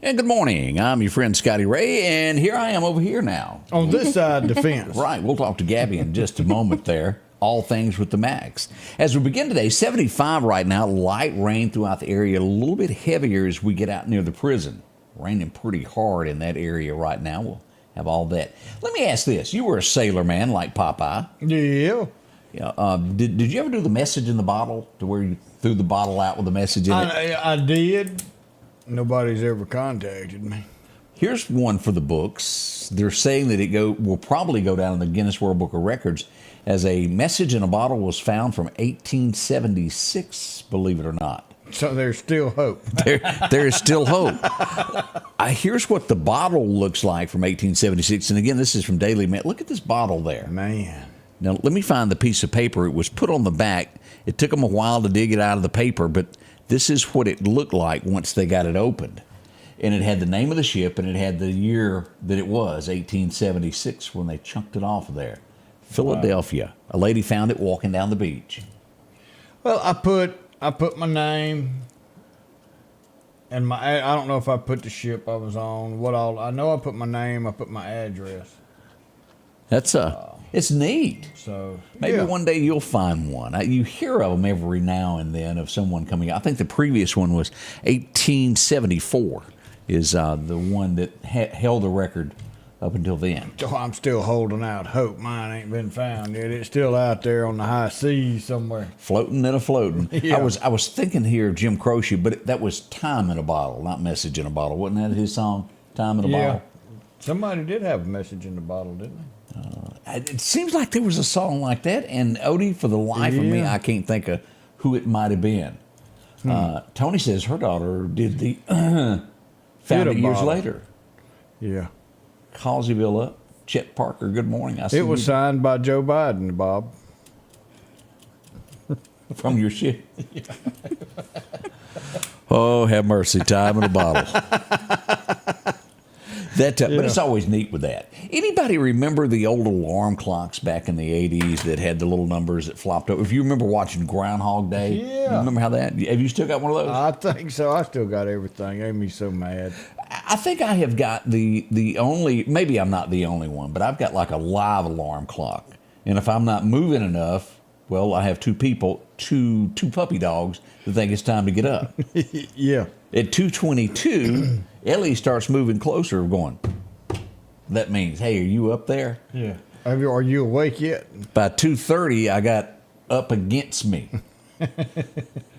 And good morning. I'm your friend Scotty Ray, and here I am over here now. On this side of the fence. Right. We'll talk to Gabby in just a moment there. All things with the Max. As we begin today, 75 right now, light rain throughout the area, a little bit heavier as we get out near the prison. Raining pretty hard in that area right now. We'll have all that. Let me ask this. You were a sailor man like Popeye. Yeah. Yeah. Did you ever do the message in the bottle to where you threw the bottle out with the message in it? I did. Nobody's ever contacted me. Here's one for the books. They're saying that will probably go down in the Guinness World Book of Records as a message in a bottle was found from 1876, believe it or not. So there's still hope. There is still hope. Here's what the bottle looks like from 1876. And again, this is from Daily Mail. Look at this bottle there. Man. Now, let me find the piece of paper. It was put on the back. It took them a while to dig it out of the paper, but this is what it looked like once they got it opened. And it had the name of the ship, and it had the year that it was, 1876, when they chunked it off of there. Philadelphia. Wow. A lady found it walking down the beach. Well, I put my name and I don't know if I put the ship I was on. I know I put my name, I put my address. That's it's neat. So maybe one day you'll find one. You hear of them every now and then of someone coming out. I think the previous one was 1874 is the one that held the record up until then. So I'm still holding out hope. Mine ain't been found yet. It's still out there on the high seas somewhere. Floating and a-floating. Yeah. I was thinking here of Jim Croce, but that was Time in a Bottle, not Message in a Bottle. Wasn't that his song, Time in a Bottle? Somebody did have a message in the bottle, didn't they? It seems like there was a song like that, and Odie, for the life of me, I can't think of who it might have been. Tony says her daughter did the found it years later. Yeah. Causeyville up. Chet Parker, good morning. It was signed by Joe Biden, Bob. From your ship. Oh, have mercy. Time in a bottle. But it's always neat with that. Anybody remember the old alarm clocks back in the 80s that had the little numbers that flopped up? If you remember watching Groundhog Day, you remember how that? Have you still got one of those? I think so. I still got everything. It made me so mad. I think I have got the only, maybe I'm not the only one, but I've got like a live alarm clock. And if I'm not moving enough, well, I have two puppy dogs that think it's time to get up. Yeah. At 2:22, Ellie starts moving closer, going, that means, hey, are you up there? Yeah. Are you awake yet? By 2:30, I got up against me.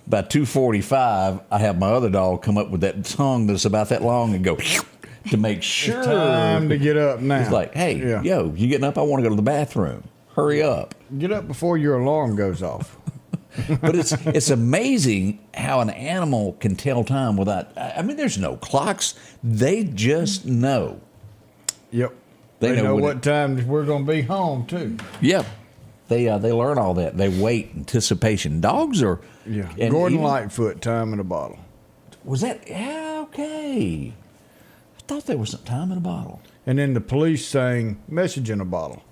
By 2:45, I have my other dog come up with that tongue that's about that long and go to make sure. It's time to get up now. It's like, hey, yo, you getting up? I want to go to the bathroom. Hurry up. Get up before your alarm goes off. But it's amazing how an animal can tell time without, I mean, there's no clocks. They just know. Yep. They know what time we're going to be home, too. Yep. They learn all that. They wait, anticipation. Dogs are... Yeah. Gordon Lightfoot, Time in a Bottle. Was that... Yeah, okay. I thought there was some Time in a Bottle. And then the Police sang Message in a Bottle.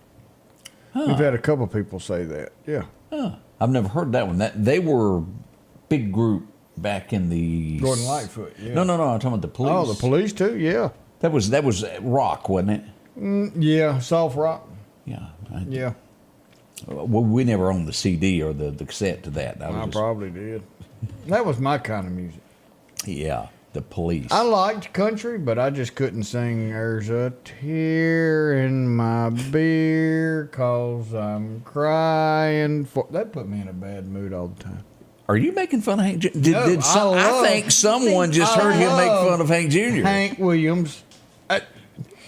Huh. We've had a couple people say that. Yeah. Huh. I've never heard that one. They were big group back in the... Gordon Lightfoot, yeah. No, I'm talking about the Police. Oh, the Police, too? Yeah. That was rock, wasn't it? Yeah, soft rock. Yeah. Yeah. Well, we never owned the CD or the cassette to that. I probably did. That was my kind of music. Yeah, the Police. I liked country, but I just couldn't sing There's a Tear in My Beer 'Cause I'm Crying For... That put me in a bad mood all the time. Are you making fun of Hank Jr.? I think someone just heard him make fun of Hank Jr. Hank Williams.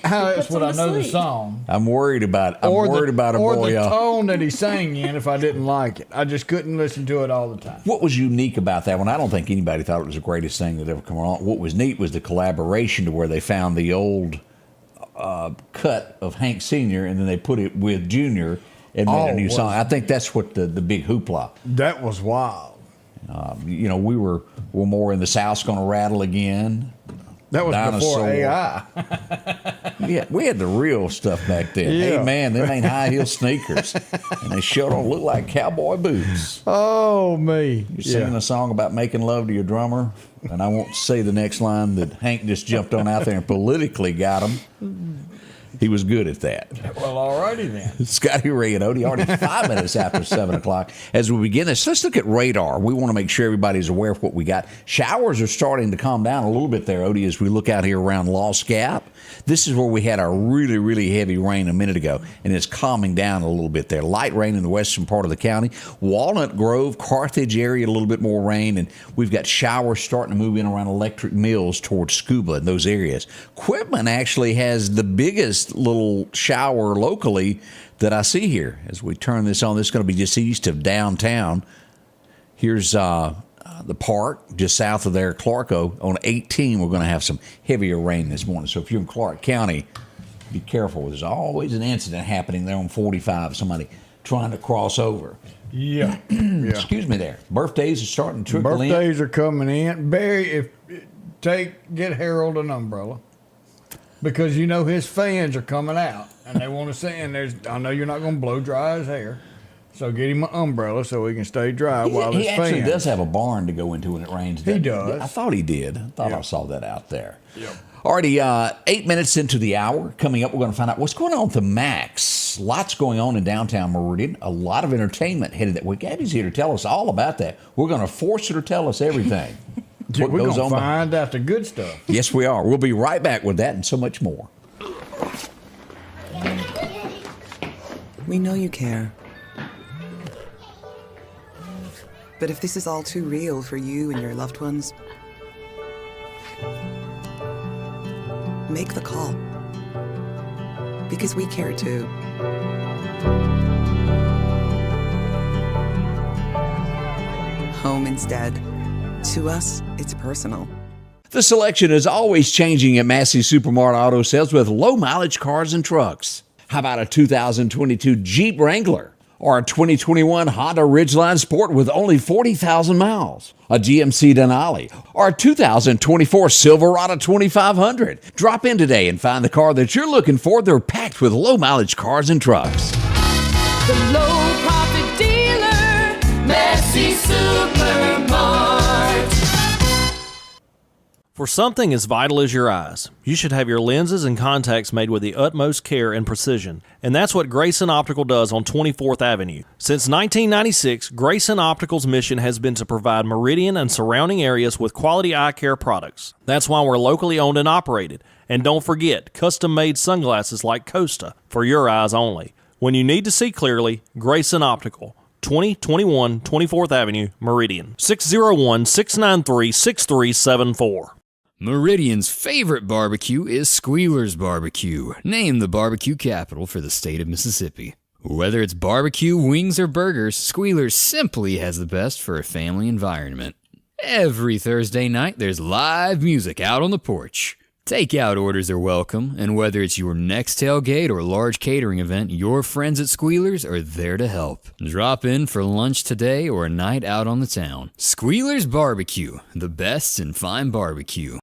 how else puts would I them to know the sleep. song? I'm worried about a Or boy, the y'all. tone that he sang in if I didn't like it. I just couldn't listen to it all the time. What was unique about that one? I don't think anybody thought it was the greatest thing that ever come along. What was neat was the collaboration to where they found the old cut of Hank Sr. and then they put it with Junior and made a new song. I think that's what the big hoopla. That was wild. You know, we were more in the South's Gonna Rattle Again. That was Dinosaur. before AI. Yeah, we had the real stuff back then. Yeah. Hey man, them ain't high heel sneakers, and they sure don't look like cowboy boots. Oh, me. You're singing a song about making love to your drummer, and I won't say the next line that Hank just jumped on out there and politically got him. He was good at that. Well, all righty then. Scotty Ray and Odie, already 5 minutes after 7 o'clock. As we begin this, let's look at radar. We want to make sure everybody's aware of what we got. Showers are starting to calm down a little bit there, Odie, as we look out here around Lost Gap. This is where we had a really, really heavy rain a minute ago, and it's calming down a little bit there. Light rain in the western part of the county. Walnut Grove, Carthage area, a little bit more rain, and we've got showers starting to move in around Electric Mills towards Scuba in those areas. Quitman actually has the biggest little shower locally that I see here. As we turn this on, this is going to be just east of downtown. Here's the park just south of there, Clarko. On 18, we're going to have some heavier rain this morning. So if you're in Clark County, be careful. There's always an incident happening there on 45, somebody trying to cross over. Yeah. Excuse me there. Birthdays are starting to trickle in. Birthdays are coming in. Barry, get Harold an umbrella. Because you know his fans are coming out and they want to see. And I know you're not going to blow dry his hair, so get him an umbrella so he can stay dry while his He actually fans. does have a barn to go into when it rains. He does. I thought he did. I thought I Yep. saw that out there. Yep. Already 8 minutes into the hour. Coming up, we're going to find out what's going on with the Max. Lots going on in downtown Meridian. A lot of entertainment headed that way. Gabby's here to tell us all about that. We're going to force her to tell us everything. We're going to on find out the good stuff. Yes, we are. We'll be right back with that and so much more. We know you care. But if this is all too real for you and your loved ones, make the call. Because we care too. Home instead. To us, it's personal. The selection is always changing at Massey Supermart Auto Sales with low mileage cars and trucks. How about a 2022 Jeep Wrangler or a 2021 Honda Ridgeline Sport with only 40,000 miles? A GMC Denali or a 2024 Silverado 2500? Drop in today and find the car that you're looking for. They're packed with low mileage cars and trucks. The low profit dealer, Massey Supermart. For something as vital as your eyes, you should have your lenses and contacts made with the utmost care and precision. And that's what Grayson Optical does on 24th Avenue. Since 1996, Grayson Optical's mission has been to provide Meridian and surrounding areas with quality eye care products. That's why we're locally owned and operated. And don't forget, custom-made sunglasses like Costa for your eyes only. When you need to see clearly, Grayson Optical. 2021 24th Avenue, Meridian. 601-693-6374. Meridian's favorite barbecue is Squealer's Barbecue, named the barbecue capital for the state of Mississippi. Whether it's barbecue, wings, or burgers, Squealer's simply has the best for a family environment. Every Thursday night, there's live music out on the porch. Takeout orders are welcome, and whether it's your next tailgate or large catering event, your friends at Squealer's are there to help. Drop in for lunch today or a night out on the town. Squealer's Barbecue, the best in fine barbecue.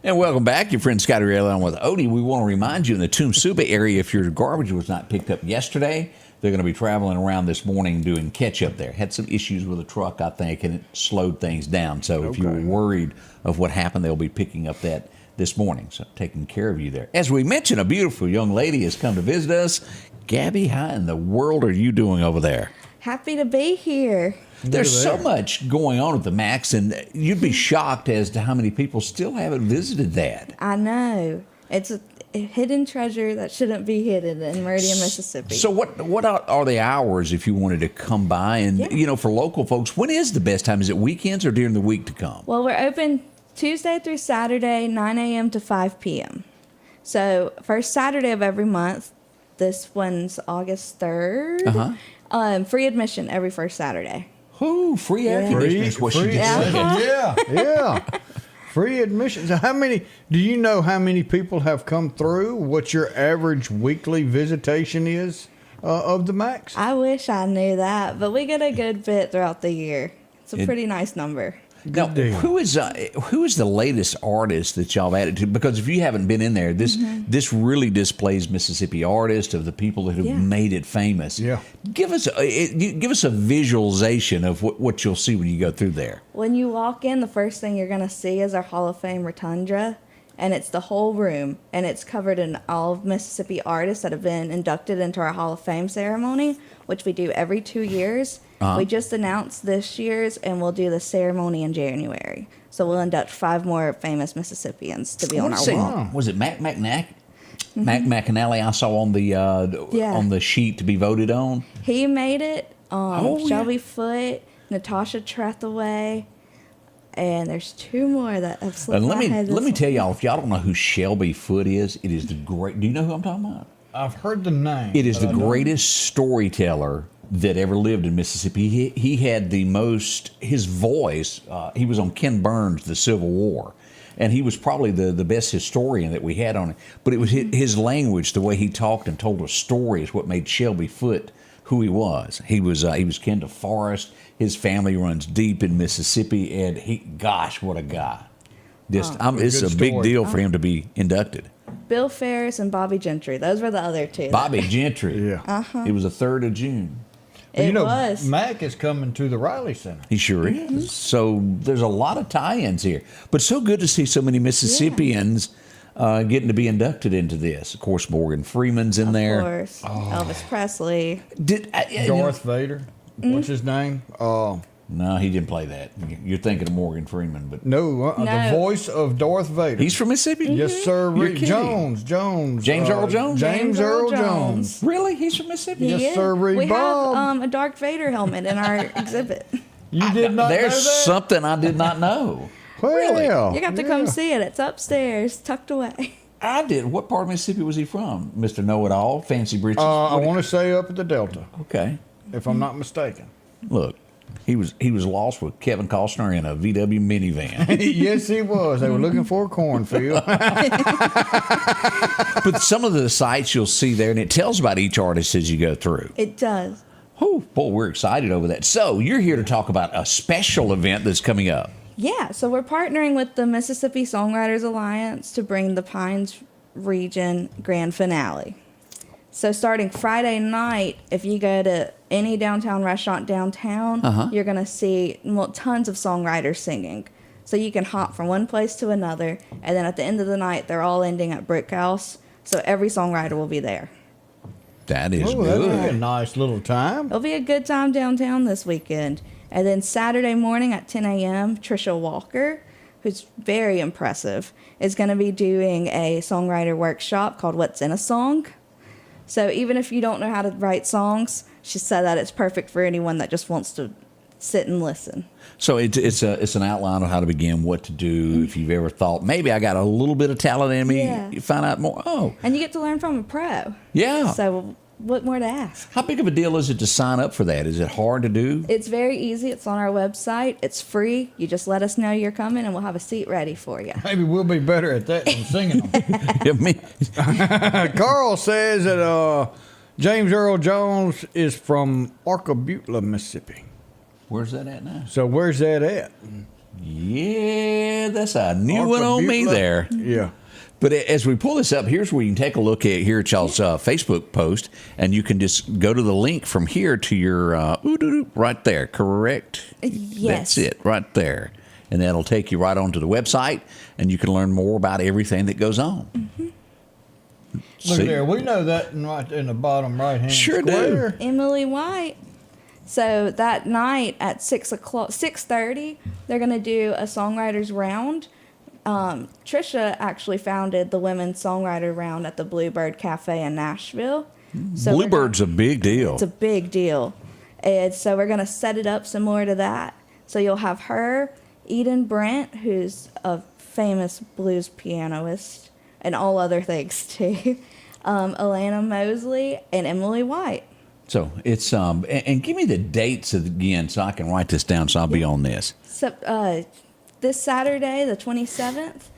And welcome back. Your friend Scotty Ray on with Odie. We want to remind you in the Tumsuba area, if your garbage was not picked up yesterday, they're going to be traveling around this morning doing catch-up there. Had some issues with the truck, I think, and it slowed things down. So if you were worried of what happened, they'll be picking up that this morning. So taking care of you there. As we mentioned, a beautiful young lady has come to visit us. Gabby, how in the world are you doing over there? Happy to be here. There's so much going on at the Max, and you'd be shocked as to how many people still haven't visited that. I know. It's a hidden treasure that shouldn't be hidden in Meridian, Mississippi. So what are the hours if you wanted to come by? And, you know, for local folks, when is the best time? Is it weekends or during the week to come? Well, we're open Tuesday through Saturday, 9 a.m. to 5 p.m. So first Saturday of every month. This one's August 3rd. Free admission every first Saturday. Ooh, free air conditioning is what she just said. Yeah. Free admission. So do you know how many people have come through? What your average weekly visitation is of the Max? I wish I knew that, but we get a good bit throughout the year. It's a pretty nice number. Now, who is the latest artist that y'all added to? Because if you haven't been in there, this really displays Mississippi artists of the people that have made it famous. Yeah. Give us a visualization of what you'll see when you go through there. When you walk in, the first thing you're going to see is our Hall of Fame rotunda, and it's the whole room, and it's covered in all of Mississippi artists that have been inducted into our Hall of Fame ceremony, which we do every 2 years. We just announced this year's, and we'll do the ceremony in January. So we'll induct 5 more famous Mississippians to be on our wall. Was it Mac McAnally I saw on the sheet to be voted on? He made it. Shelby Foote, Natasha Trethaway, and there's 2 more that have slipped my head. Let me tell y'all, if y'all don't know who Shelby Foote is, it is the great. Do you know who I'm talking about? I've heard the name. It is the greatest storyteller that ever lived in Mississippi. He had the most, his voice, he was on Ken Burns' The Civil War, and he was probably the best historian that we had on it. But it was his language, the way he talked and told a story is what made Shelby Foote who he was. He was kin to Forrest. His family runs deep in Mississippi, and gosh, what a guy. It's a big deal for him to be inducted. Bill Ferris and Bobby Gentry. Those were the other 2. Bobby Gentry. Yeah. It was the 3rd of June. It was. Mac is coming to the Riley Center. He sure is. So there's a lot of tie-ins here. But so good to see so many Mississippians getting to be inducted into this. Of course, Morgan Freeman's in there. Of course. Elvis Presley. Darth Vader. What's his name? No, he didn't play that. You're thinking of Morgan Freeman, but No. The voice of Darth Vader. he's from Mississippi. Yes, sir. You're kidding. Jones. James Earl Jones? James Earl Jones. Really? He's from Mississippi? Yes, Yeah. sir, We Bob. have a Darth Vader helmet in our exhibit. You did not There's know that? something I did not know. Well, You got to come see it. It's upstairs, tucked away. I did. What part of Mississippi was he from? Mr. Know-It-All, Fancy Britches? I want to say up at the Delta, Okay. if I'm not mistaken. Look, he was lost with Kevin Costner in a VW minivan. Yes, he was. They were looking for a cornfield. But some of the sites you'll see there, and it tells about each artist as you go through. It does. Oh, boy, we're excited over that. So you're here to talk about a special event that's coming up. Yeah, so we're partnering with the Mississippi Songwriters Alliance to bring the Pines Region Grand Finale. So starting Friday night, if you go to any downtown restaurant downtown, you're going to see tons of songwriters singing. So you can hop from one place to another, and then at the end of the night, they're all ending at Brick House. So every songwriter will be there. That is Oh, that'll be good. a nice little time. It'll be a good time downtown this weekend. And then Saturday morning at 10 a.m., Trisha Walker, who's very impressive, is going to be doing a songwriter workshop called What's in a Song. So even if you don't know how to write songs, she said that it's perfect for anyone that just wants to sit and listen. So it's an outline of how to begin, what to do. If you've ever thought, maybe I got a little bit of talent in me, Yeah. you find out more. Oh, And you get to learn from a pro. yeah. So what more to ask? How big of a deal is it to sign up for that? Is it hard to do? It's very easy. It's on our website. It's free. You just let us know you're coming, and we'll have a seat ready for you. Maybe we'll be better at that than singing them. Carl says that James Earl Jones is from Arcabutla, Mississippi. Where's that at now? So where's that at? Yeah, that's a new one on me Arcabutla? there. Yeah. But as we pull this up, here's where you can take a look at here at y'all's Facebook post, and you can just go to the link from here to your right there, correct? Yes. That's it, right there. And that'll take you right onto the website, and you can learn more about everything that goes on. Mm-hmm. Look there. We know that right in the bottom right-hand Sure do. square. Emily White. So that night at 6:30, they're going to do a songwriters round. Trisha actually founded the Women's Songwriter Round at the Bluebird Cafe in Nashville. So Bluebird's a big deal. It's a big deal. And so we're going to set it up similar to that. So you'll have her, Eden Brent, who's a famous blues pianist, and all other things too. Alana Mosley and Emily White. So it's and give me the dates again so I can write this down so I'll be on this. So, this Saturday, the 27th,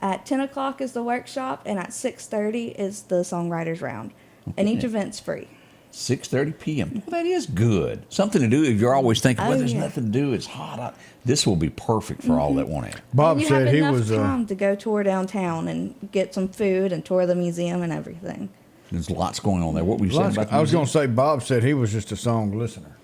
at 10 o'clock is the workshop, and at 6:30 is the songwriters round. And each event's free. 6:30 p.m. Well, that is good. Something to do if you're always thinking, well, there's nothing to do. It's hot. This will be perfect for all that want it. Bob you said have he enough was. time to go tour downtown and get some food and tour the museum and everything. There's lots going on there. What were you saying about the I was museum? going to say Bob said he was just a song listener.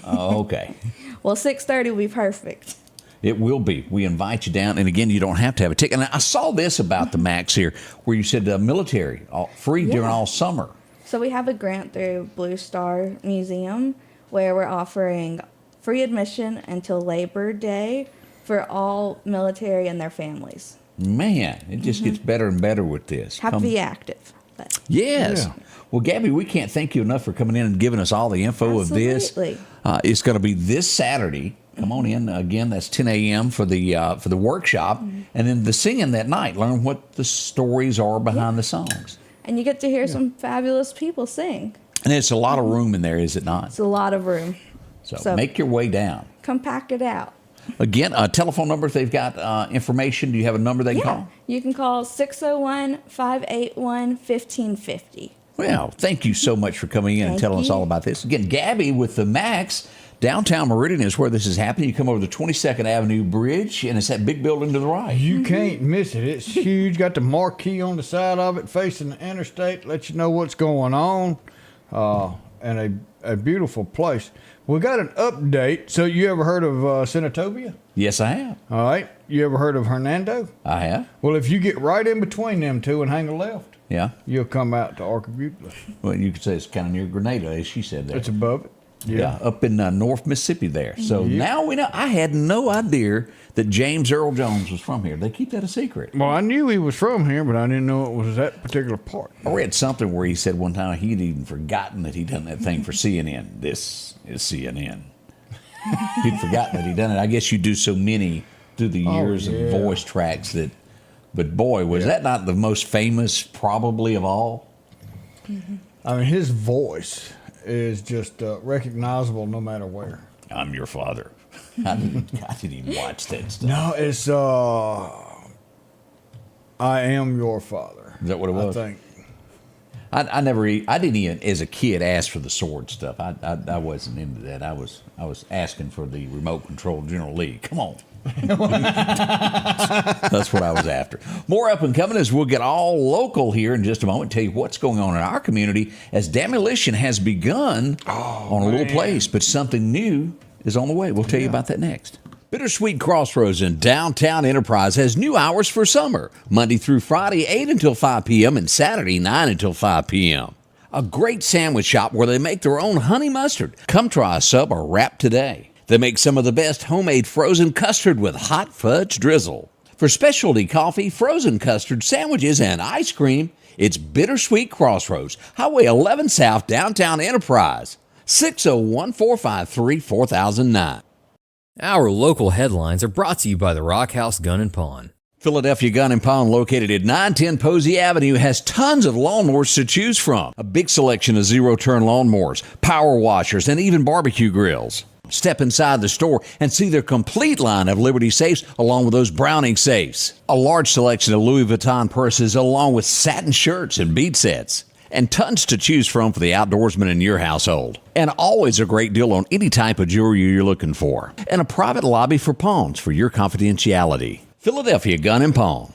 Oh, okay. Well, 6:30 will be perfect. It will be. We invite you down. And again, you don't have to have a ticket. And I saw this about the Max here where you said military, free during all summer. So we have a grant through Blue Star Museum where we're offering free admission until Labor Day for all military and their families. Man, it just gets better and better with this. Have to be active. But Yes. Yeah. Well, Gabby, we can't thank you enough for coming in and giving us all the info of this. Absolutely. It's going to be this Saturday. Come on in. Again, that's 10 a.m. for the workshop. And then the singing that night. Learn what the stories are behind the songs. and you get to hear some fabulous people sing. And it's a lot of room in there, is it not? It's a lot of room. So make your way down. Come pack it out. Again, a telephone number if they've got information. Do you have a number they can call? You can call 601-581-1550. Well, thank you so much for coming in and Thank telling us you. all about this. Again, Gabby with the Max, downtown Meridian is where this is happening. You come over the 22nd Avenue Bridge, and it's that big building to the right. You can't miss it. It's huge. Got the marquee on the side of it facing the interstate. Let you know what's going on. And a beautiful place. We got an update. So you ever heard of Senatobia? Yes, I have. All right. You ever heard of Hernando? I have. Well, if you get right in between them two and hang a left, Yeah. you'll come out to Archibald. Well, you could say it's kind of near Grenada, as she said there. It's above it. Yeah, up in North Mississippi there. So Yeah. now we know. I had no idea that James Earl Jones was from here. They keep that a secret. Well, I knew he was from here, but I didn't know it was that particular part. I read something where he said one time he'd even forgotten that he'd done that thing for CNN. This is CNN. He'd forgotten that he'd done it. I guess you do so many through the years of voice tracks that. But boy, was that not the most famous probably of all? I mean, his voice is just recognizable no matter where. I'm your father. I didn't even watch that stuff. No, it's I am your father. Is that what it was? I think. I didn't even as a kid ask for the sword stuff. I wasn't into that. I was asking for the remote control General Lee. Come on. That's what I was after. More up and coming as we'll get all local here in just a moment. Tell you what's going on in our community as demolition has begun on a little place, but something new is on the way. We'll tell you about that next. Bittersweet Crossroads in downtown Enterprise has new hours for summer, Monday through Friday, 8 until 5 p.m. and Saturday, 9 until 5 p.m. A great sandwich shop where they make their own honey mustard. Come try a sub or wrap today. They make some of the best homemade frozen custard with hot fudge drizzle. For specialty coffee, frozen custard, sandwiches, and ice cream, it's Bittersweet Crossroads, Highway 11 South, downtown Enterprise, 601-453-4009. Our local headlines are brought to you by the Rock House Gun and Pawn. Philadelphia Gun and Pawn, located at 910 Posey Avenue, has tons of lawnmowers to choose from. A big selection of zero-turn lawnmowers, power washers, and even barbecue grills. Step inside the store and see their complete line of Liberty safes along with those Browning safes. A large selection of Louis Vuitton purses along with satin shirts and bead sets. And tons to choose from for the outdoorsman in your household. And always a great deal on any type of jewelry you're looking for. And a private lobby for pawns for your confidentiality. Philadelphia Gun and Pawn.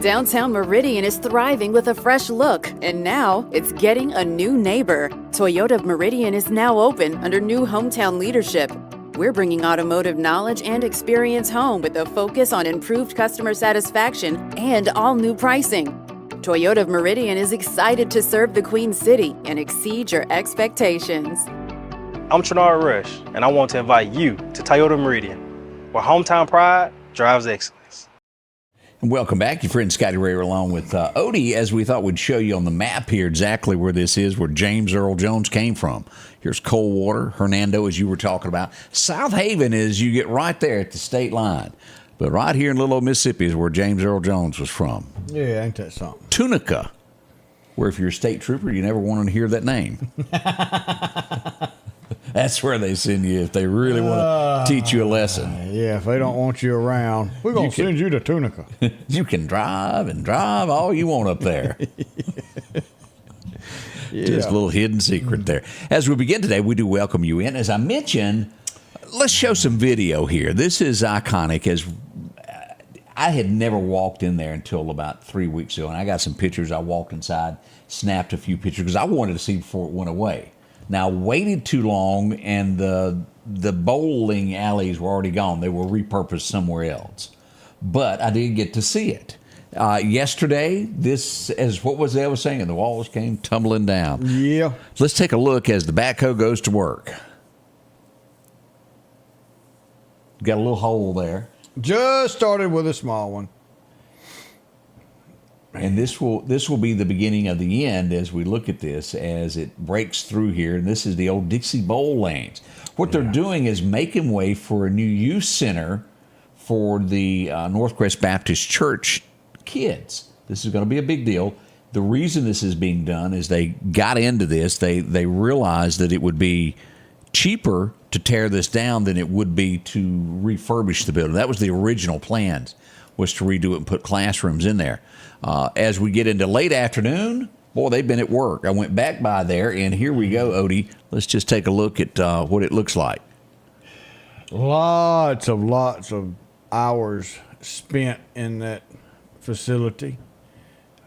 Downtown Meridian is thriving with a fresh look, and now it's getting a new neighbor. Toyota of Meridian is now open under new hometown leadership. We're bringing automotive knowledge and experience home with a focus on improved customer satisfaction and all new pricing. Toyota of Meridian is excited to serve the Queen City and exceed your expectations. I'm Trinara Rush, and I want to invite you to Toyota Meridian, where hometown pride drives excellence. And welcome back. Your friend Scotty Ray along with Odie, as we thought we'd show you on the map here exactly where this is, where James Earl Jones came from. Here's Coldwater, Hernando, as you were talking about. South Haven is you get right there at the state line. But right here in little old Mississippi is where James Earl Jones was from. Yeah, ain't that something? Tunica, where if you're a state trooper, you never want to hear that name. That's where they send you if they really want to teach you a lesson. Yeah, if they don't want you around, we're going to send you to Tunica. You can drive and drive all you want up there. Just a little hidden secret there. As we begin today, we do welcome you in. As I mentioned, let's show some video here. This is iconic. As I had never walked in there until about 3 weeks ago, and I got some pictures. I walked inside, snapped a few pictures because I wanted to see before it went away. Now, I waited too long, and the bowling alleys were already gone. They were repurposed somewhere else. But I did get to see it. Yesterday, this, as what was I was saying, the walls came tumbling down. Yeah. Let's take a look as the backhoe goes to work. Got a little hole there. Just started with a small one. And this will be the beginning of the end as we look at this, as it breaks through here. And this is the Old Dixie Bowl Lanes. What they're doing is making way for a new youth center for the Northcrest Baptist Church kids. This is going to be a big deal. The reason this is being done is they got into this. They realized that it would be cheaper to tear this down than it would be to refurbish the building. That was the original plans, was to redo it and put classrooms in there. As we get into late afternoon, boy, they've been at work. I went back by there, and here we go, Odie. Let's just take a look at what it looks like. Lots of hours spent in that facility.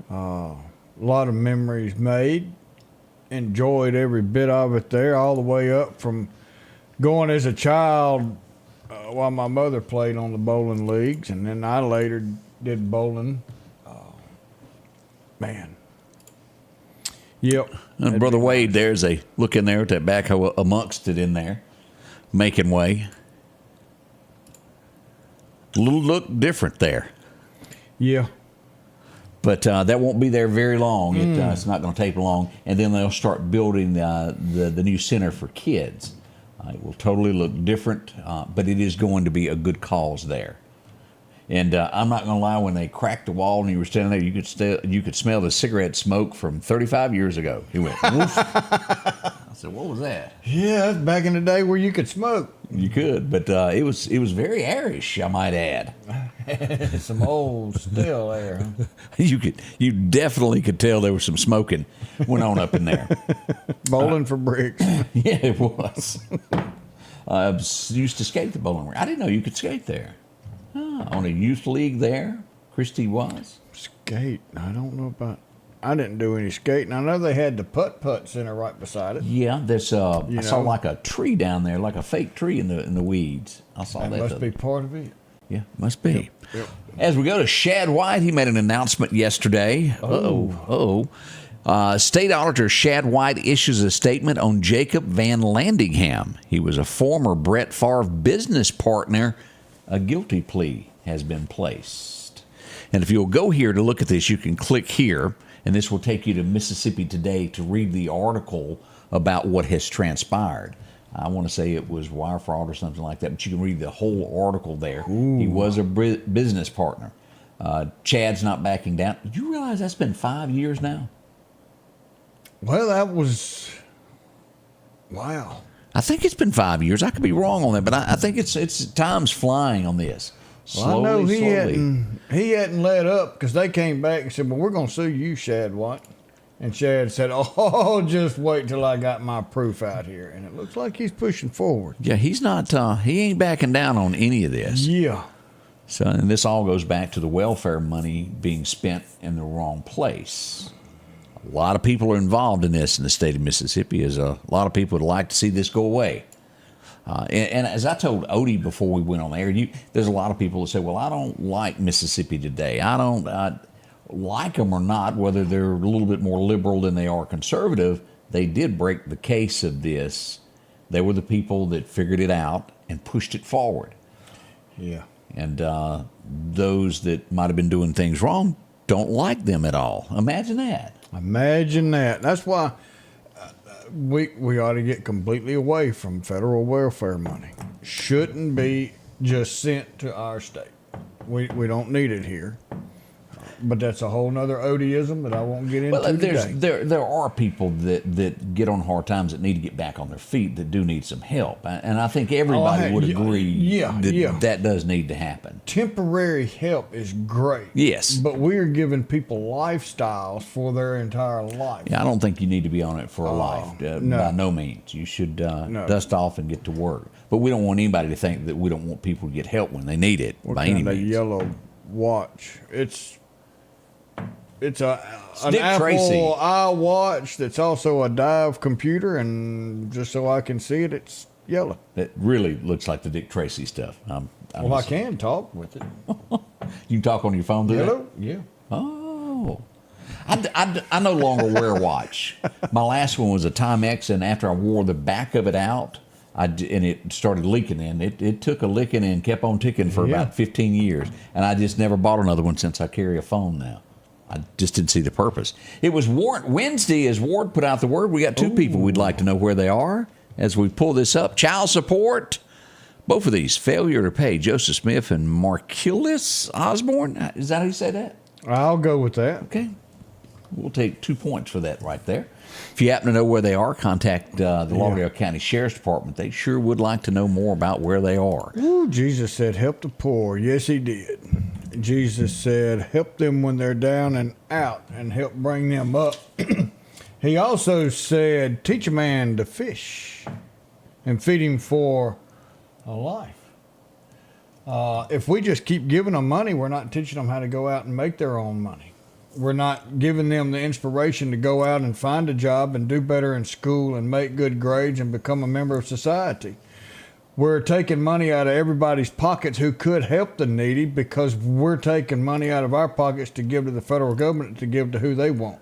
A lot of memories made. Enjoyed every bit of it there, all the way up from going as a child while my mother played on the bowling leagues, and then I later did bowling. Man. Yep. And Brother Wade, there's a look in there at that backhoe amongst it in there, making way. A little look different there. Yeah. But that won't be there very long. It's not going to take long. And then they'll start building the new center for kids. It will totally look different, but it is going to be a good cause there. And I'm not going to lie, when they cracked the wall and you were standing there, you could smell the cigarette smoke from 35 years ago. It went woof. I said, what was that? Yeah, that's back in the day where you could smoke. You could, but it was very airish, I might add. Some old still there. Huh? You definitely could tell there was some smoking went on up in there. Bowling for bricks. Yeah, it was. I used to skate the bowling rink. I didn't know you could skate there. On a youth league there, Christy was. Skate? I don't know about. I didn't do any skating. I know they had the putt-putt center right beside it. Yeah, there's I saw like a tree down there, like a fake tree in the weeds. I saw that. That must be part of it. Yeah, must be. Yep. As we go to Shad White, he made an announcement yesterday. State Auditor Shad White issues a statement on Jacob Van Landingham. He was a former Brett Favre business partner. A guilty plea has been placed. And if you'll go here to look at this, you can click here, and this will take you to Mississippi Today to read the article about what has transpired. I want to say it was wire fraud or something like that, but you can read the whole article there. Ooh. He was a business partner. Chad's not backing down. Did you realize that's been 5 years now? Well, that was... Wow. I think it's been 5 years. I could be wrong on that, but I think it's time's flying on this. Slowly, well, I know slowly. He hadn't let up, because they came back and said, well, we're going to sue you, Shad White. And Shad said, oh, just wait till I got my proof out here. And it looks like he's pushing forward. Yeah, he's not, he ain't backing down on any of this. Yeah. So, and this all goes back to the welfare money being spent in the wrong place. A lot of people are involved in this in the state of Mississippi. As a lot of people would like to see this go away. And as I told Odie before we went on the air, there's a lot of people that say, well, I don't like Mississippi today. I don't like them or not, whether they're a little bit more liberal than they are conservative. They did break the case of this. They were the people that figured it out and pushed it forward. Yeah. And those that might have been doing things wrong don't like them at all. Imagine that. Imagine that. That's why we ought to get completely away from federal welfare money. Shouldn't be just sent to our state. We don't need it here. But that's a whole nother odiism that I won't get into today. There are people that get on hard times that need to get back on their feet that do need some help. And I think everybody would agree that does need to happen. Temporary help is great. Yes. But we are giving people lifestyles for their entire life. Yeah, I don't think you need to be on it for a life. no. By no means. You should dust off and get to work. But we don't want anybody to think that we don't want people to get help when they need it by any means. Yellow watch. It's an Dick Apple Tracy. iWatch that's also a dive computer, and just so I can see it, it's yellow. It really looks like the Dick Tracy stuff. I can talk with it. You can talk on your phone through Yellow? that? Yeah. Oh. I no longer wear a watch. My last one was a Timex, and after I wore the back of it out, and it started leaking in. It took a licking and kept on ticking for about 15 years. And I just never bought another one since I carry a phone now. I just didn't see the purpose. It was Wednesday as Ward put out the word. We got two people we'd like to know where they are as we pull this up. Child support. Both of these, failure to pay. Joseph Smith and Marquillis Osborne. Is that how you say that? I'll go with that. Okay. We'll take 2 points for that right there. If you happen to know where they are, contact the Lauderdale County Sheriff's Department. They sure would like to know more about where they are. Ooh, Jesus said, help the poor. Yes, he did. Jesus said, help them when they're down and out and help bring them up. He also said, teach a man to fish and feed him for a life. If we just keep giving them money, we're not teaching them how to go out and make their own money. We're not giving them the inspiration to go out and find a job and do better in school and make good grades and become a member of society. We're taking money out of everybody's pockets who could help the needy because we're taking money out of our pockets to give to the federal government to give to who they want.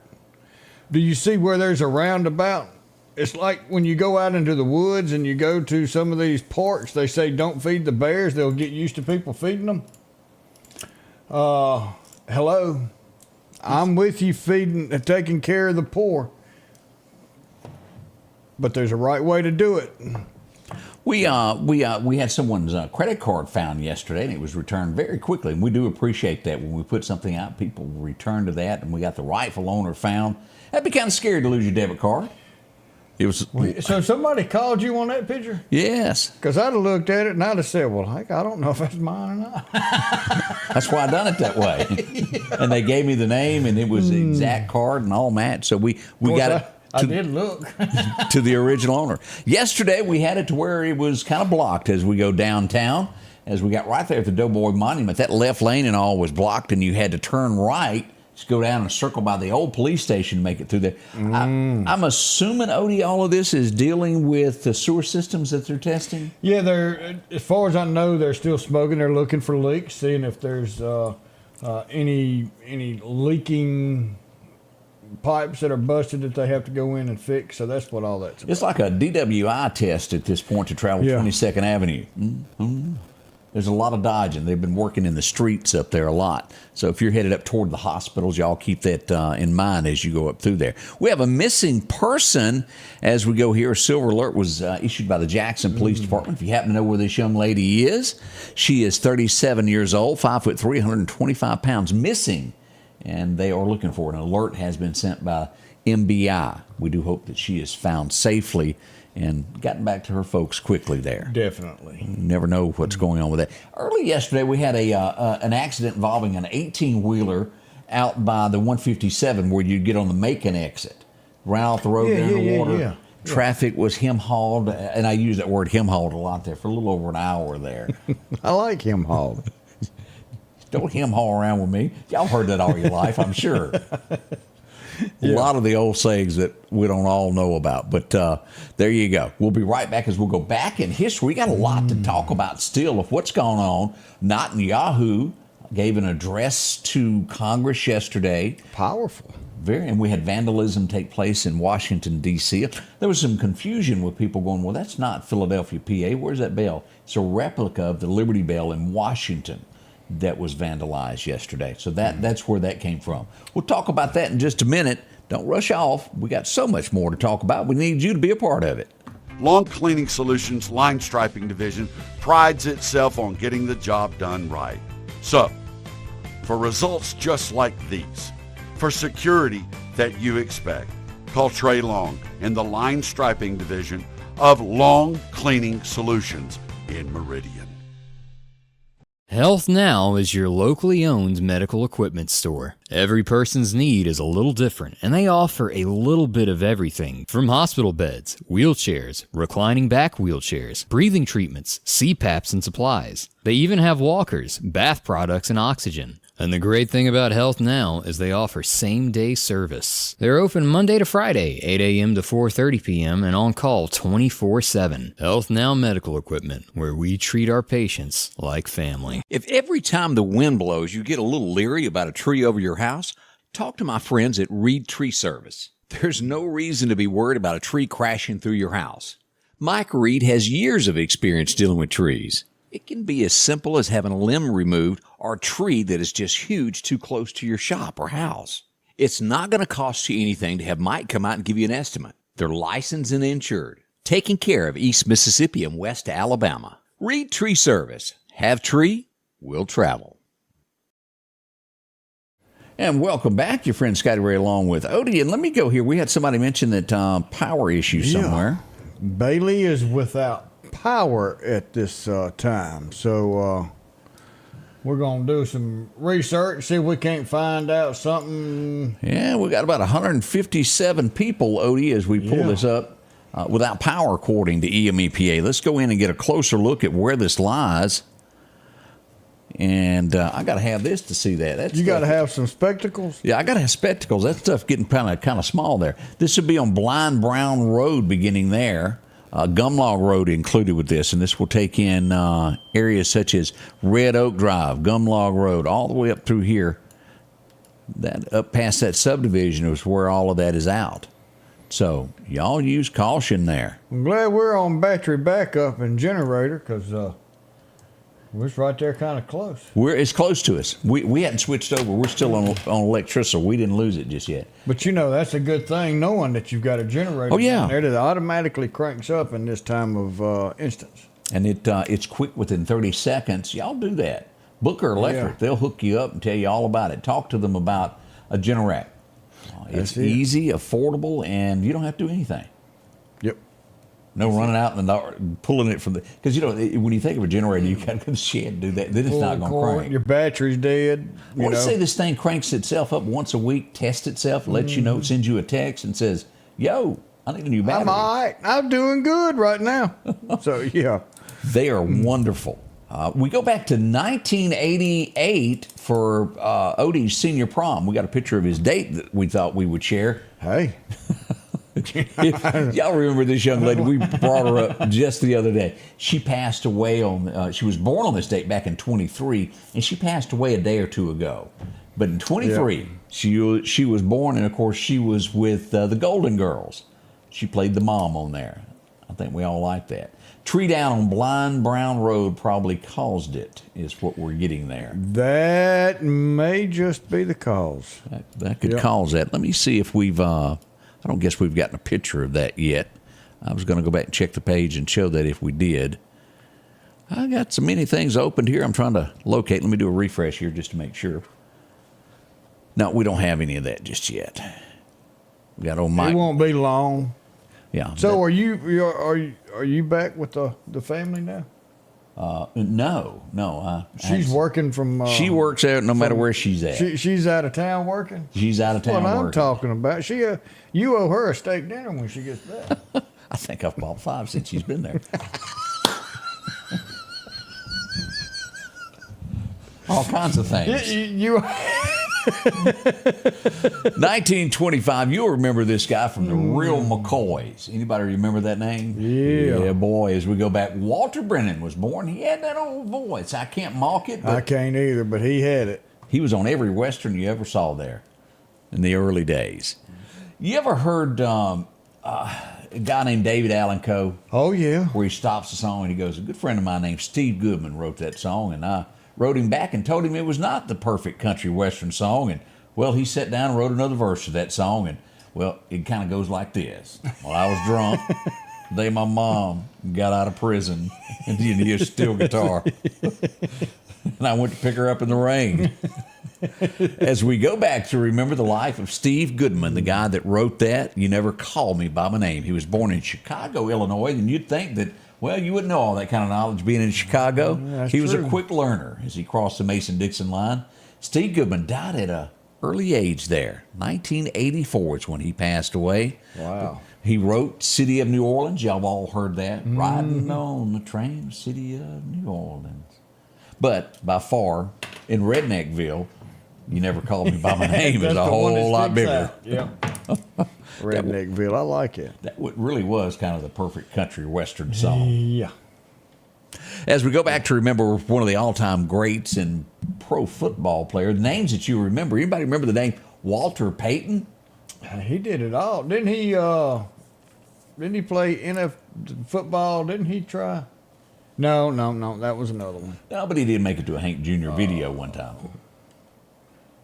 Do you see where there's a roundabout? It's like when you go out into the woods and you go to some of these parks, they say don't feed the bears. They'll get used to people feeding them. Hello. I'm with you feeding and taking care of the poor. But there's a right way to do it. We had someone's credit card found yesterday, and it was returned very quickly. And we do appreciate that when we put something out, people return to that, and we got the rightful owner found. That'd be kind of scary to lose your debit card. It was. So somebody called you on that picture? Yes. Because I'd have looked at it and I'd have said, well, heck, I don't know if that's mine or not. That's why I done it that way. And they gave me the name, and it was the exact card and all matched. So we got it. I did look. To the original owner. Yesterday, we had it to where it was kind of blocked as we go downtown. As we got right there at the Doughboy Monument, that left lane and all was blocked, and you had to turn right to go down and circle by the old police station to make it through there. I'm assuming, Odie, all of this is dealing with the sewer systems that they're testing? Yeah, as far as I know, they're still smoking. They're looking for leaks, seeing if there's any leaking pipes that are busted that they have to go in and fix. So that's what all that's about. It's like a DWI test at this point to travel 22nd Avenue. Mm-hmm. There's a lot of dodging. They've been working in the streets up there a lot. So if you're headed up toward the hospitals, y'all keep that in mind as you go up through there. We have a missing person as we go here. A silver alert was issued by the Jackson Police Department. If you happen to know where this young lady is, she is 37 years old, 5'3", 325 pounds, missing. And they are looking for her. An alert has been sent by MBI. We do hope that she is found safely and gotten back to her folks quickly there. Definitely. You never know what's going on with that. Early yesterday, we had an accident involving an 18-wheeler out by the 157 where you get on the Macon exit. Ran off the road down the water. Yeah. Traffic was hem-hauled, and I use that word hem-hauled a lot there for a little over an hour there. I like hem-hauled. Don't hem-haul around with me. Y'all heard that all your life, I'm sure. A lot of the old sayings that we don't all know about. But there you go. We'll be right back as we'll go back in history. We got a lot to talk about still of what's going on. Netanyahu gave an address to Congress yesterday. Powerful. And we had vandalism take place in Washington, D.C. There was some confusion with people going, well, that's not Philadelphia, PA. Where's that bell? It's a replica of the Liberty Bell in Washington that was vandalized yesterday. So that's where that came from. We'll talk about that in just a minute. Don't rush off. We got so much more to talk about. We need you to be a part of it. Lawn Cleaning Solutions Line Striping Division prides itself on getting the job done right. So, for results just like these, for security that you expect, call Trey Long in the line striping division of Long Cleaning Solutions in Meridian. Health Now is your locally owned medical equipment store. Every person's need is a little different, and they offer a little bit of everything from hospital beds, wheelchairs, reclining back wheelchairs, breathing treatments, CPAPs and supplies. They even have walkers, bath products, and oxygen. And the great thing about Health Now is they offer same-day service. They're open Monday to Friday, 8 a.m. to 4:30 p.m. and on call 24/7. Health Now Medical Equipment, where we treat our patients like family. If every time the wind blows you get a little leery about a tree over your house, talk to my friends at Reed Tree Service. There's no reason to be worried about a tree crashing through your house. Mike Reed has years of experience dealing with trees. It can be as simple as having a limb removed or a tree that is just huge too close to your shop or house. It's not going to cost you anything to have Mike come out and give you an estimate. They're licensed and insured, taking care of East Mississippi and West Alabama. Reed Tree Service. Have tree, will travel. And welcome back, your friend Scotty Ray along with Odie. And let me go here. We had somebody mention that power issue somewhere. Bailey is without power at this time, so we're gonna do some research, see if we can't find out something. Yeah, we got about 157 people, Odie, as we pull this up without power, according to EMEPA. Let's go in and get a closer look at where this lies. And I got to have this to see that. You got to have some spectacles. Yeah, I got to have spectacles. That stuff getting kind of small there. This would be on Blind Brown Road, beginning there. Gumlog Road included with this, and this will take in areas such as Red Oak Drive, Gumlog Road, all the way up through here. That up past that subdivision is where all of that is out. So y'all use caution there. I'm glad we're on battery backup and generator, because we're right there kind of close. It's close to us. We hadn't switched over. We're still on electricity. We didn't lose it just yet. But you know, that's a good thing, knowing that you've got a generator down there that automatically cranks up in this time of instance. And it's quick within 30 seconds. Y'all do that. Booker Electric, they'll hook you up and tell you all about it. Talk to them about a Generac. It's easy, affordable, and you don't have to do anything. Yep. No running out in the dark, pulling it from the... Because, you know, when you think of a generator, you got to go to the shed and do that. Then it's not going to crank. Your battery's dead. Let's say this thing cranks itself up once a week, tests itself, lets you know, sends you a text and says, yo, I need a new battery. I'm all right. I'm doing good right now. So, yeah. They are wonderful. We go back to 1988 for Odie's senior prom. We got a picture of his date that we thought we would share. Hey. Y'all remember this young lady? We brought her up just the other day. She passed away on, she was born on this date back in 23, and she passed away a day or two ago. But in 23, she was born, and of course she was with the Golden Girls. She played the mom on there. I think we all like that. Tree down on Blind Brown Road probably caused it, is what we're getting there. That may just be the cause. That could cause that. Let me see if we've, I don't guess we've gotten a picture of that yet. I was going to go back and check the page and show that if we did. I got so many things opened here I'm trying to locate. Let me do a refresh here just to make sure. No, we don't have any of that just yet. We got old Mike. It won't be long. Yeah. So are you back with the family now? No. She's working from. She works out no matter where she's at. She's out of town working. She's out of town what working. I'm talking about. You owe her a steak dinner when she gets back. I think I've bought 5 since she's been there. All kinds of things. You 1925. You'll remember this guy from the Real McCoys. Anybody remember that name? Yeah, boy. As we go back, Walter Brennan was born. He had that old voice. I can't mock it. But I can't either, but he had it. He was on every Western you ever saw there in the early days. You ever heard a guy named David Allen Coe? Oh, yeah. Where he stops the song and he goes, a good friend of mine named Steve Goodman wrote that song, and I wrote him back and told him it was not the perfect country Western song. And, well, he sat down and wrote another verse of that song, and, well, it kind of goes like this. Well, I was drunk. The day my mom got out of prison, and you hear steel guitar. and I went to pick her up in the rain. As we go back to remember the life of Steve Goodman, the guy that wrote that, You Never Call Me By My Name. He was born in Chicago, Illinois, and you'd think that, well, you wouldn't know all that kind of knowledge being in Chicago. That's he was true. a quick learner as he crossed the Mason-Dixon line. Steve Goodman died at an early age there. 1984 is when he passed away. Wow. He wrote City of New Orleans. Y'all have all heard that. Riding on the train, City of New Orleans. But by far, in Redneckville, You Never Called Me By My Name is That's a the one that whole lot sticks bigger. out. Yep. Redneckville, I like it. That really was kind of the perfect country western song. Yeah. As we go back to remember one of the all-time greats in pro football player, names that you remember. Anybody remember the name Walter Payton? He did it all. Didn't he play NFL football? Didn't he try? No. That was another one. No, but he did make it to a Hank Jr. video one time.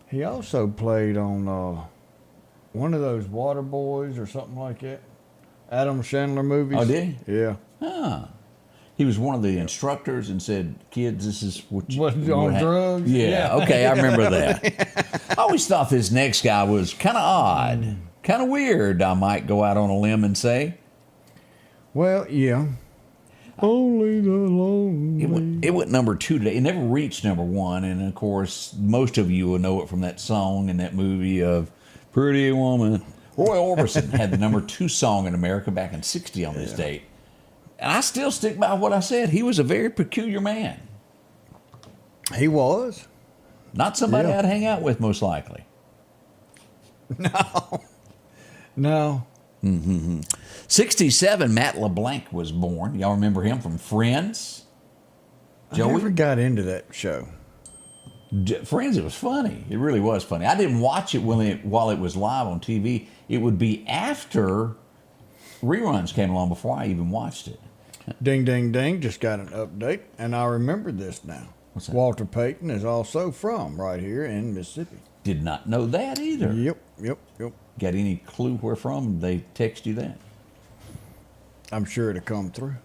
He also played on one of those Water Boys or something like that. Adam Sandler movies. Oh, did he? Yeah. Ah. He was one of the instructors and said, kids, this is what you... What, on drugs? Yeah, okay, I remember that. I always thought this next guy was kind of odd, kind of weird, I might go out on a limb and say. Well, yeah. Only the lonely. It went number 2 today. It never reached number 1, and of course, most of you will know it from that song and that movie of Pretty Woman. Roy Orbison had the number 2 song in America back in '60 on this date. And I still stick by what I said. He was a very peculiar man. He was. Not somebody I'd hang out with, most likely. No. 67, Matt LeBlanc was born. Y'all remember him from Friends? I never got into that show. Friends, it was funny. It really was funny. I didn't watch it while it was live on TV. It would be after reruns came along before I even watched it. Ding, ding, ding. Just got an update, and I remember this now. What's that? Walter Payton is also from right here in Mississippi. Did not know that either. Yep. Got any clue where from? They text you that? I'm sure it'll come through.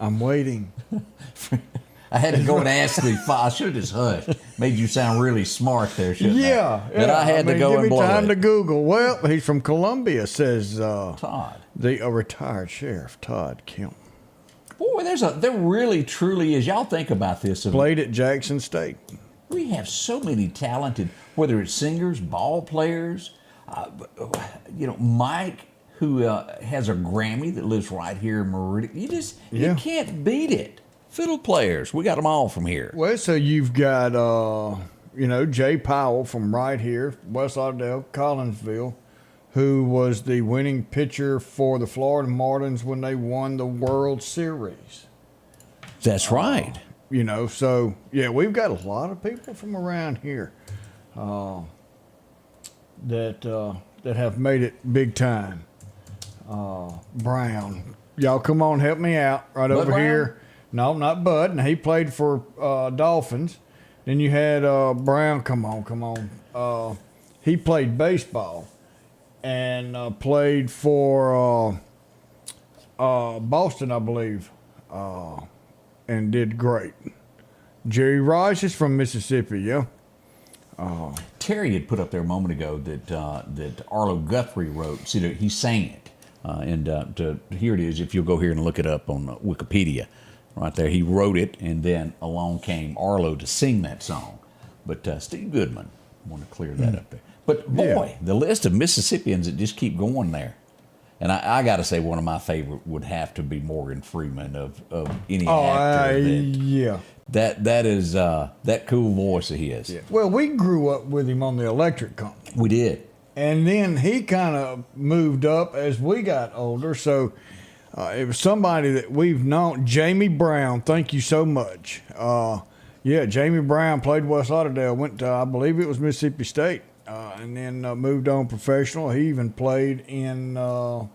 I'm waiting. I had to go and ask the file. I should have just hushed. Made you sound really smart there, shouldn't I? Yeah. But I had to go and blow give me time it. to Google. Well, he's from Columbia, says Todd. The retired sheriff, Todd Kemp. Boy, there really, truly is. Y'all think about this. Played at Jackson State. We have so many talented, whether it's singers, ball players, Mike, who has a Grammy that lives right here in Meridian. You can't beat it. Fiddle players, we got them all from here. Well, so you've got, Jay Powell from right here, West Lauderdale, Collinsville, who was the winning pitcher for the Florida Marlins when they won the World Series. That's right. So, we've got a lot of people from around here that have made it big time. Brown. Y'all come on, help me out right Bud over Brown? here. No, not Bud. Now, he played for Dolphins. Then you had Brown. Come on. He played baseball and played for Boston, I believe, and did great. Jerry Rice is from Mississippi, yeah. Terry had put up there a moment ago that Arlo Guthrie wrote. See, he sang it. Here it is, if you'll go here and look it up on Wikipedia. Right there, he wrote it, and then along came Arlo to sing that song. But Steve Goodman, I want to clear that up there. But boy, the list of Mississippians that just keep going there. And I got to say, one of my favorite would have to be Morgan Freeman of any actor. That is that cool voice of his. Yeah. Well, we grew up with him on the electric company. We did. And then he kind of moved up as we got older. So it was somebody that we've known. Jamie Brown, thank you so much. Jamie Brown played West Lauderdale, went to, I believe it was Mississippi State, and then moved on professional. He even played in the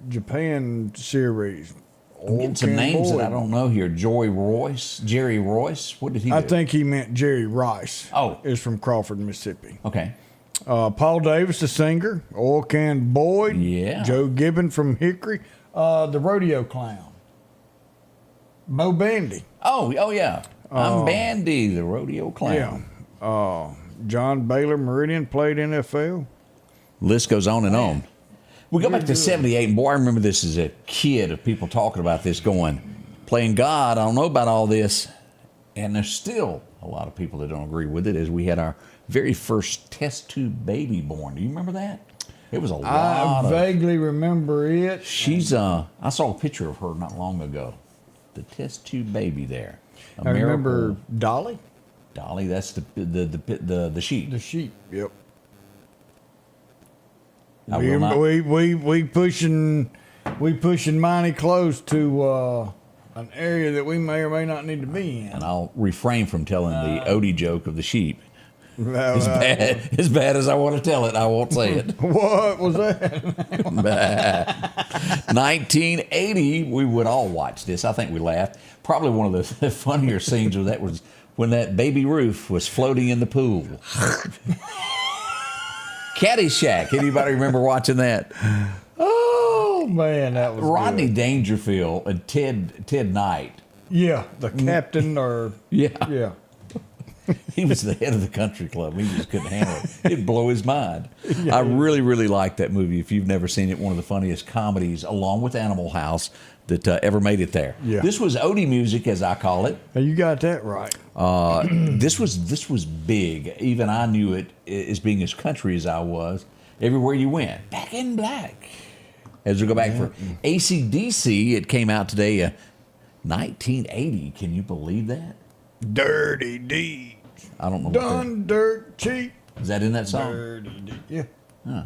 Japan series. I'm getting some names that I don't know here. Jerry Royce. What did he do? I think he meant Jerry Rice. Oh. Is from Crawford, Mississippi. Okay. Paul Davis, the singer. Oil Can Boyd. Yeah. Joe Gibbon from Hickory. The rodeo clown. Mo Bandy. Oh yeah. I'm Bandy, the rodeo clown. Yeah. John Baylor Meridian played NFL. List goes on and on. We go back to 78, and boy, I remember this as a kid of people talking about this going, playing God, I don't know about all this. And there's still a lot of people that don't agree with it, as we had our very first test tube baby born. Do you remember that? It was a lot I vaguely remember it. She's, I saw a picture of her not long ago. The test tube baby there. I remember Dolly. Dolly, that's the sheep. The sheep, yep. We pushing mighty close to an area that we may or may not need to be in. And I'll refrain from telling the Odie joke of the sheep. As bad as I want to tell it, I won't say it. What was that? 1980, we would all watch this. I think we laughed. Probably one of the funnier scenes of that was when that baby Ruth was floating in the pool. Caddyshack. Anybody remember watching that? Oh man, that was Rodney good. Dangerfield and Ted Knight. Yeah, the captain or yeah. He was the head of the country club. He just couldn't handle it. It'd blow his mind. Yeah, I really, really liked that movie. If you've never seen it, one of the funniest comedies, along with Animal House, that ever made it there. Yeah. This was Odie music, as I call it. You got that right. This was big. Even I knew it as being as country as I was. Everywhere you went, Back in Black. As we go back for AC/DC, it came out today, 1980. Can you believe that? Dirty Deeds. I don't know. Done dirt cheap. Is that in that song? Dirty Deeds. Yeah.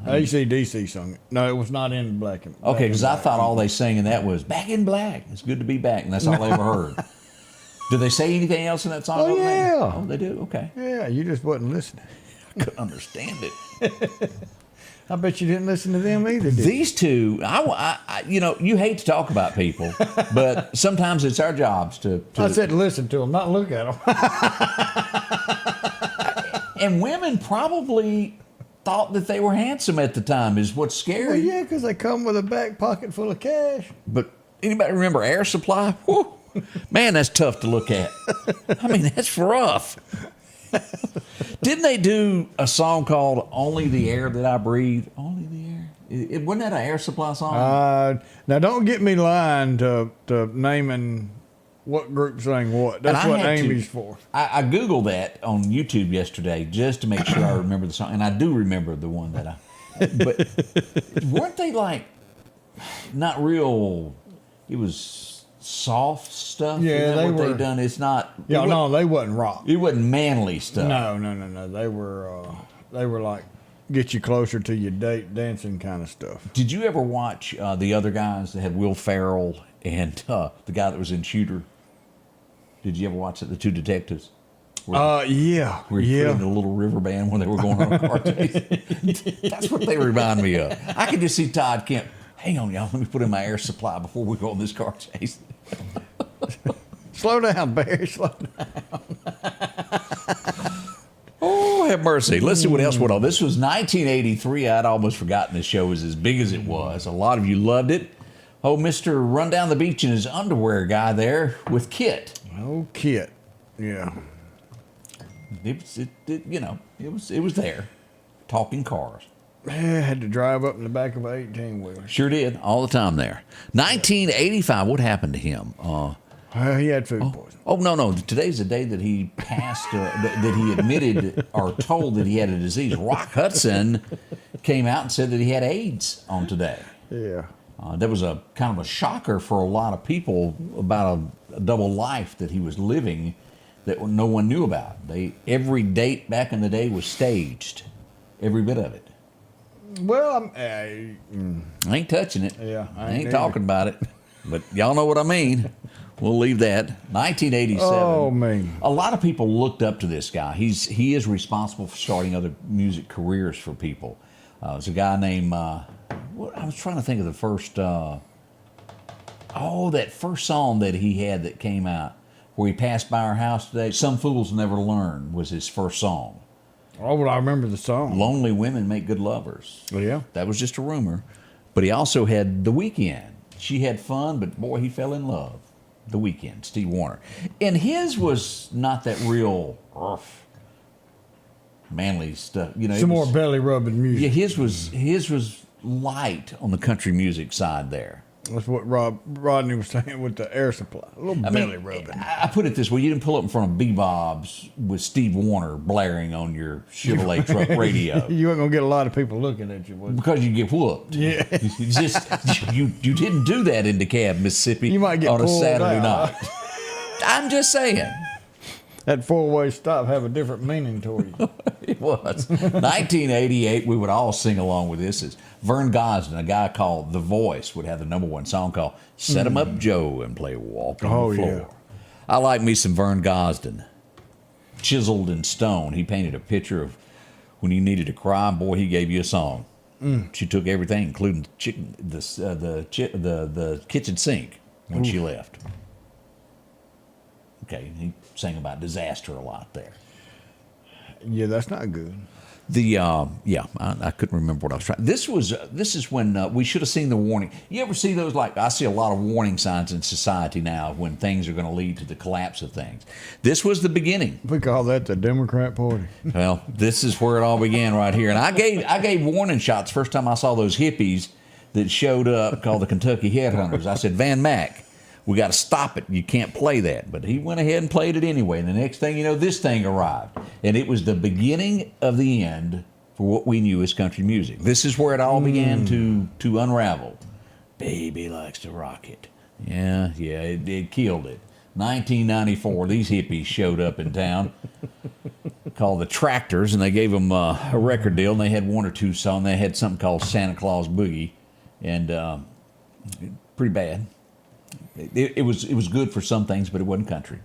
AC/DC sung it. No, it was not in Black and Okay, because I thought all they sang in that was Back in Black. It's good to be back, and that's all I ever heard. Do they say anything else in that song? Oh, yeah. Oh, they do? Okay. Yeah, you just wasn't listening. I couldn't understand it. I bet you didn't listen to them either, did you? These two, you hate to talk about people, but sometimes it's our jobs to I said listen to them, not look at them. And women probably thought that they were handsome at the time, is what's scary. Well, yeah, because they come with a back pocket full of cash. But anybody remember Air Supply? Whew. Man, that's tough to look at. I mean, that's rough. Didn't they do a song called Only the Air That I Breathe? Only the Air? Wasn't that an Air Supply song? Now, don't get me lying to naming what group sang what. That's what Amy's for. I Googled that on YouTube yesterday just to make sure I remember the song. And I do remember the one that but weren't they like not real, it was soft stuff? Yeah, they were. They done? It's not. Yeah, no, they wasn't rock. It wasn't manly stuff. No. They were like get you closer to your date dancing kind of stuff. Did you ever watch the other guys that had Will Ferrell and the guy that was in Shooter? Did you ever watch it? The two detectives. Yeah. Where he put in the little river band when they were going on a car chase. That's what they remind me of. I can just see Todd Kemp. Hang on, y'all. Let me put in my Air Supply before we go on this car chase. Slow down, Barry. Slow down. Oh, have mercy. Let's see what else went on. This was 1983. I'd almost forgotten this show was as big as it was. A lot of you loved it. Oh, Mr. Run Down the Beach in his underwear guy there with Kit. Oh, Kit. Yeah. It was there. Talking cars. I had to drive up in the back of an 18-wheeler. Sure did. All the time there. 1985. What happened to him? He had food poisoning. Oh, no. Today's the day that he passed, that he admitted or told that he had a disease. Rock Hudson came out and said that he had AIDS on today. Yeah. That was a kind of a shocker for a lot of people about a double life that he was living that no one knew about. Every date back in the day was staged. Every bit of it. Well, I ain't touching it. Yeah, I ain't talking about it. But y'all know what I mean. We'll leave that. 1987. Oh, man. A lot of people looked up to this guy. He is responsible for starting other music careers for people. There's a guy named, I was trying to think of the first, that first song that he had that came out where he passed by our house today. Some Fools Never Learn was his first song. Oh, well, I remember the song. Lonely Women Make Good Lovers. Oh, yeah? That was just a rumor. But he also had The Weeknd. She had fun, but boy, he fell in love. The Weeknd, Steve Wariner. And his was not that real manly stuff. You know, Some more belly rubbing music. Yeah, his was light on the country music side there. That's what Rodney was saying with the air supply. A little belly rubbing. I put it this way: you didn't pull up in front of Bebop's with Steve Wariner blaring on your Chevrolet truck radio. You ain't gonna get a lot of people looking at you, would you? Because you get whooped. Yeah. you didn't do that in DeKalb, Mississippi. You might get on a pulled Saturday out. night. I'm just saying. That four-way stop have a different meaning to you. It was 1988. We would all sing along with this. It's Vern Gosdin, a guy called The Voice, would have the #1 song called "Set 'Em Up Joe" and play "Walk on the Floor." Yeah. I like me some Vern Gosdin, chiseled in stone. He painted a picture of when you needed to cry. Boy, he gave you a song. She took everything, including the chicken, the kitchen sink when she left. Okay, he sang about disaster a lot there. Yeah, that's not good. I couldn't remember what I was trying. This is when we should have seen the warning. You ever see those? Like, I see a lot of warning signs in society now when things are going to lead to the collapse of things. This was the beginning. We call that the Democrat Party. Well, this is where it all began right here. And I gave warning shots first time I saw those hippies that showed up called the Kentucky Headhunters. I said, Van Mack, we got to stop it. You can't play that. But he went ahead and played it anyway. And the next thing you know, this thing arrived. And it was the beginning of the end for what we knew as country music. This is where it all began to unravel. Baby likes to rock it. Yeah, it killed it. 1994, these hippies showed up in town called the Tractors, and they gave them a record deal, and they had one or two songs. They had something called Santa Claus Boogie, and pretty bad. It was good for some things, but it wasn't country,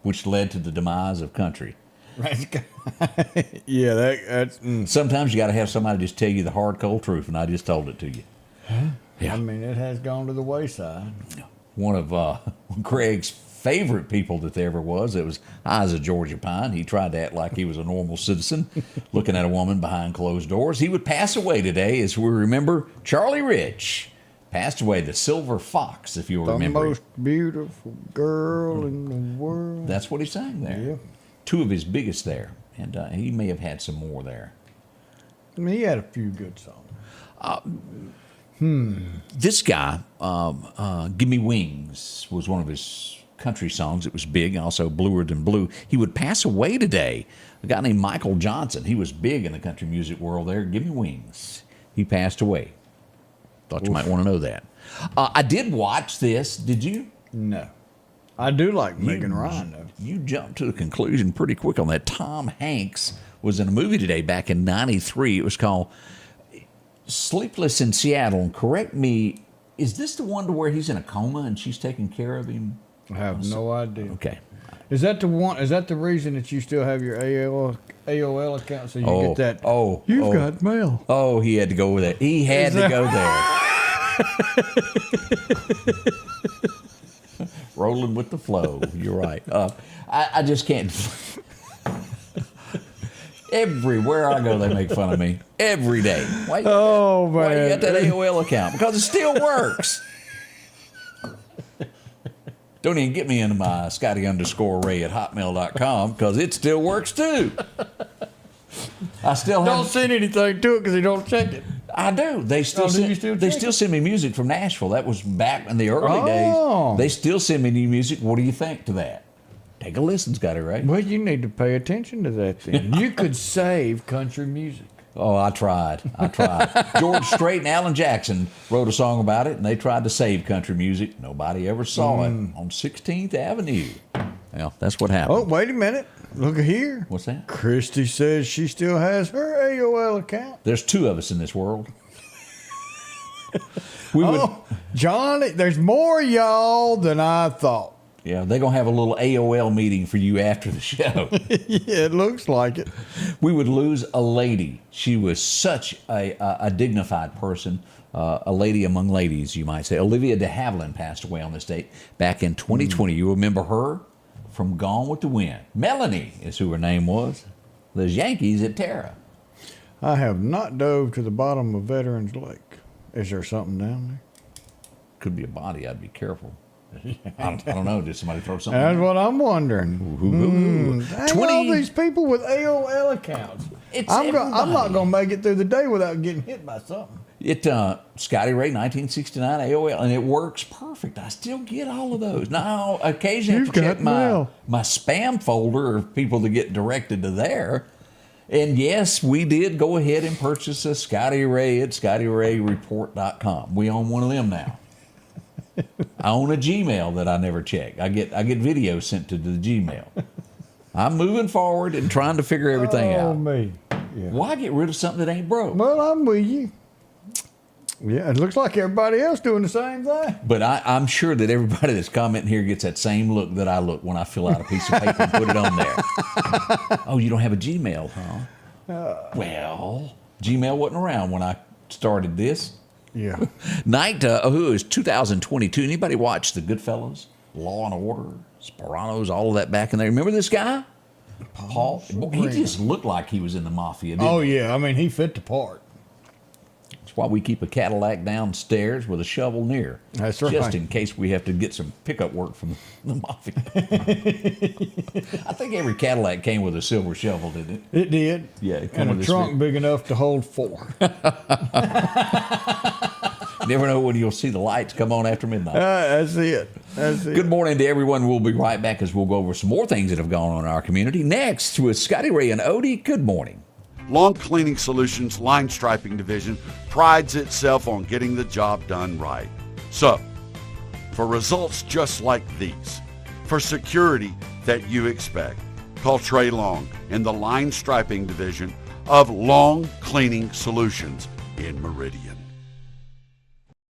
which led to the demise of country. Right. Yeah, that's. Sometimes you got to have somebody just tell you the hard, cold truth, and I just told it to you. Huh? Yeah. I mean, it has gone to the wayside. One of Greg's favorite people that there ever was, it was a Georgia Pine. He tried to act like he was a normal citizen, looking at a woman behind closed doors. He would pass away today, as we remember Charlie Rich. Passed away, the Silver Fox, if you'll remember. The most beautiful girl in the world. That's what he sang there. Yeah. Two of his biggest there, and he may have had some more there. I mean, he had a few good songs. This guy, Give Me Wings, was one of his country songs. It was big, also Bluer Than Blue. He would pass away today. A guy named Michael Johnson. He was big in the country music world there. Give Me Wings. He passed away. Thought you might want to know that. I did watch this. Did you? No. I do like Megan Ryan, though. You jumped to the conclusion pretty quick on that. Tom Hanks was in a movie today back in 93. It was called Sleepless in Seattle. And correct me, is this the one to where he's in a coma and she's taking care of him? I have no idea. Okay. Is that the one? Is that the reason that you still have your AOL account so you get that? You've got mail. Oh, he had to go with it. He had to go there. Rolling with the flow. You're right. I just can't. Everywhere I go, they make fun of me. Every day. Why you got that AOL account? Because it still works. Don't even get me into my Scotty_Ray at hotmail.com because it still works too. I still don't send anything to it because they don't check it. I do. They still send me music from Nashville. That was back in the early days. They still send me new music. What do you think to that? Take a listen, Scotty Ray. Well, you need to pay attention to that then. You could save country music. Oh, I tried. George Strait and Alan Jackson wrote a song about it, and they tried to save country music. Nobody ever saw it on 16th Avenue. Well, that's what happened. Oh, wait a minute. Look here. What's that? Christy says she still has her AOL account. There's two of us in this world. Johnny, there's more y'all than I thought. Yeah, they're going to have a little AOL meeting for you after the show. Yeah, it looks like it. We would lose a lady. She was such a dignified person, a lady among ladies, you might say. Olivia de Havilland passed away on this date back in 2020. You remember her from Gone with the Wind. Melanie is who her name was. Those Yankees at Tara. I have not dove to the bottom of Veterans Lake. Is there something down there? Could be a body. I'd be careful. I don't know. Did somebody throw something? That's what I'm wondering. Dang, all these people with AOL accounts. I'm not going to make it through the day without getting hit by something. Scotty Ray 1969 AOL, and it works perfect. I still get all of those. Now, occasionally I have to check my spam folder of people that get directed to there. And yes, we did go ahead and purchase a Scotty Ray at ScottyRayReport.com. We own one of them now. I own a Gmail that I never check. I get videos sent to the Gmail. I'm moving forward and trying to figure everything out. Oh, me. Yeah. Why get rid of something that ain't broke? Well, I'm with you. Yeah, it looks like everybody else doing the same thing. But I'm sure that everybody that's commenting here gets that same look that I look when I fill out a piece of paper and put it on there. Oh, you don't have a Gmail, huh? Well, Gmail wasn't around when I started this. Yeah. Night, who is 2022. Anybody watch The Goodfellas, Law and Order, Sopranos, all of that back in there? Remember this guy? Paul? He just looked like he was in the mafia, didn't he? Yeah. I mean, he fit the part. That's why we keep a Cadillac downstairs with a shovel near. That's right. Just in case we have to get some pickup work from the mafia. I think every Cadillac came with a silver shovel, didn't it? It did. Yeah. It and a trunk big enough to hold 4. Never know when you'll see the lights come on after midnight. That's it. Good morning to everyone. We'll be right back as we'll go over some more things that have gone on in our community. Next, with Scotty Ray and Odie, good morning. Lawn Cleaning Solutions Line Striping Division prides itself on getting the job done right. So, for results just like these, for security that you expect, call Trey Long in the Line Striping Division of Long Cleaning Solutions in Meridian.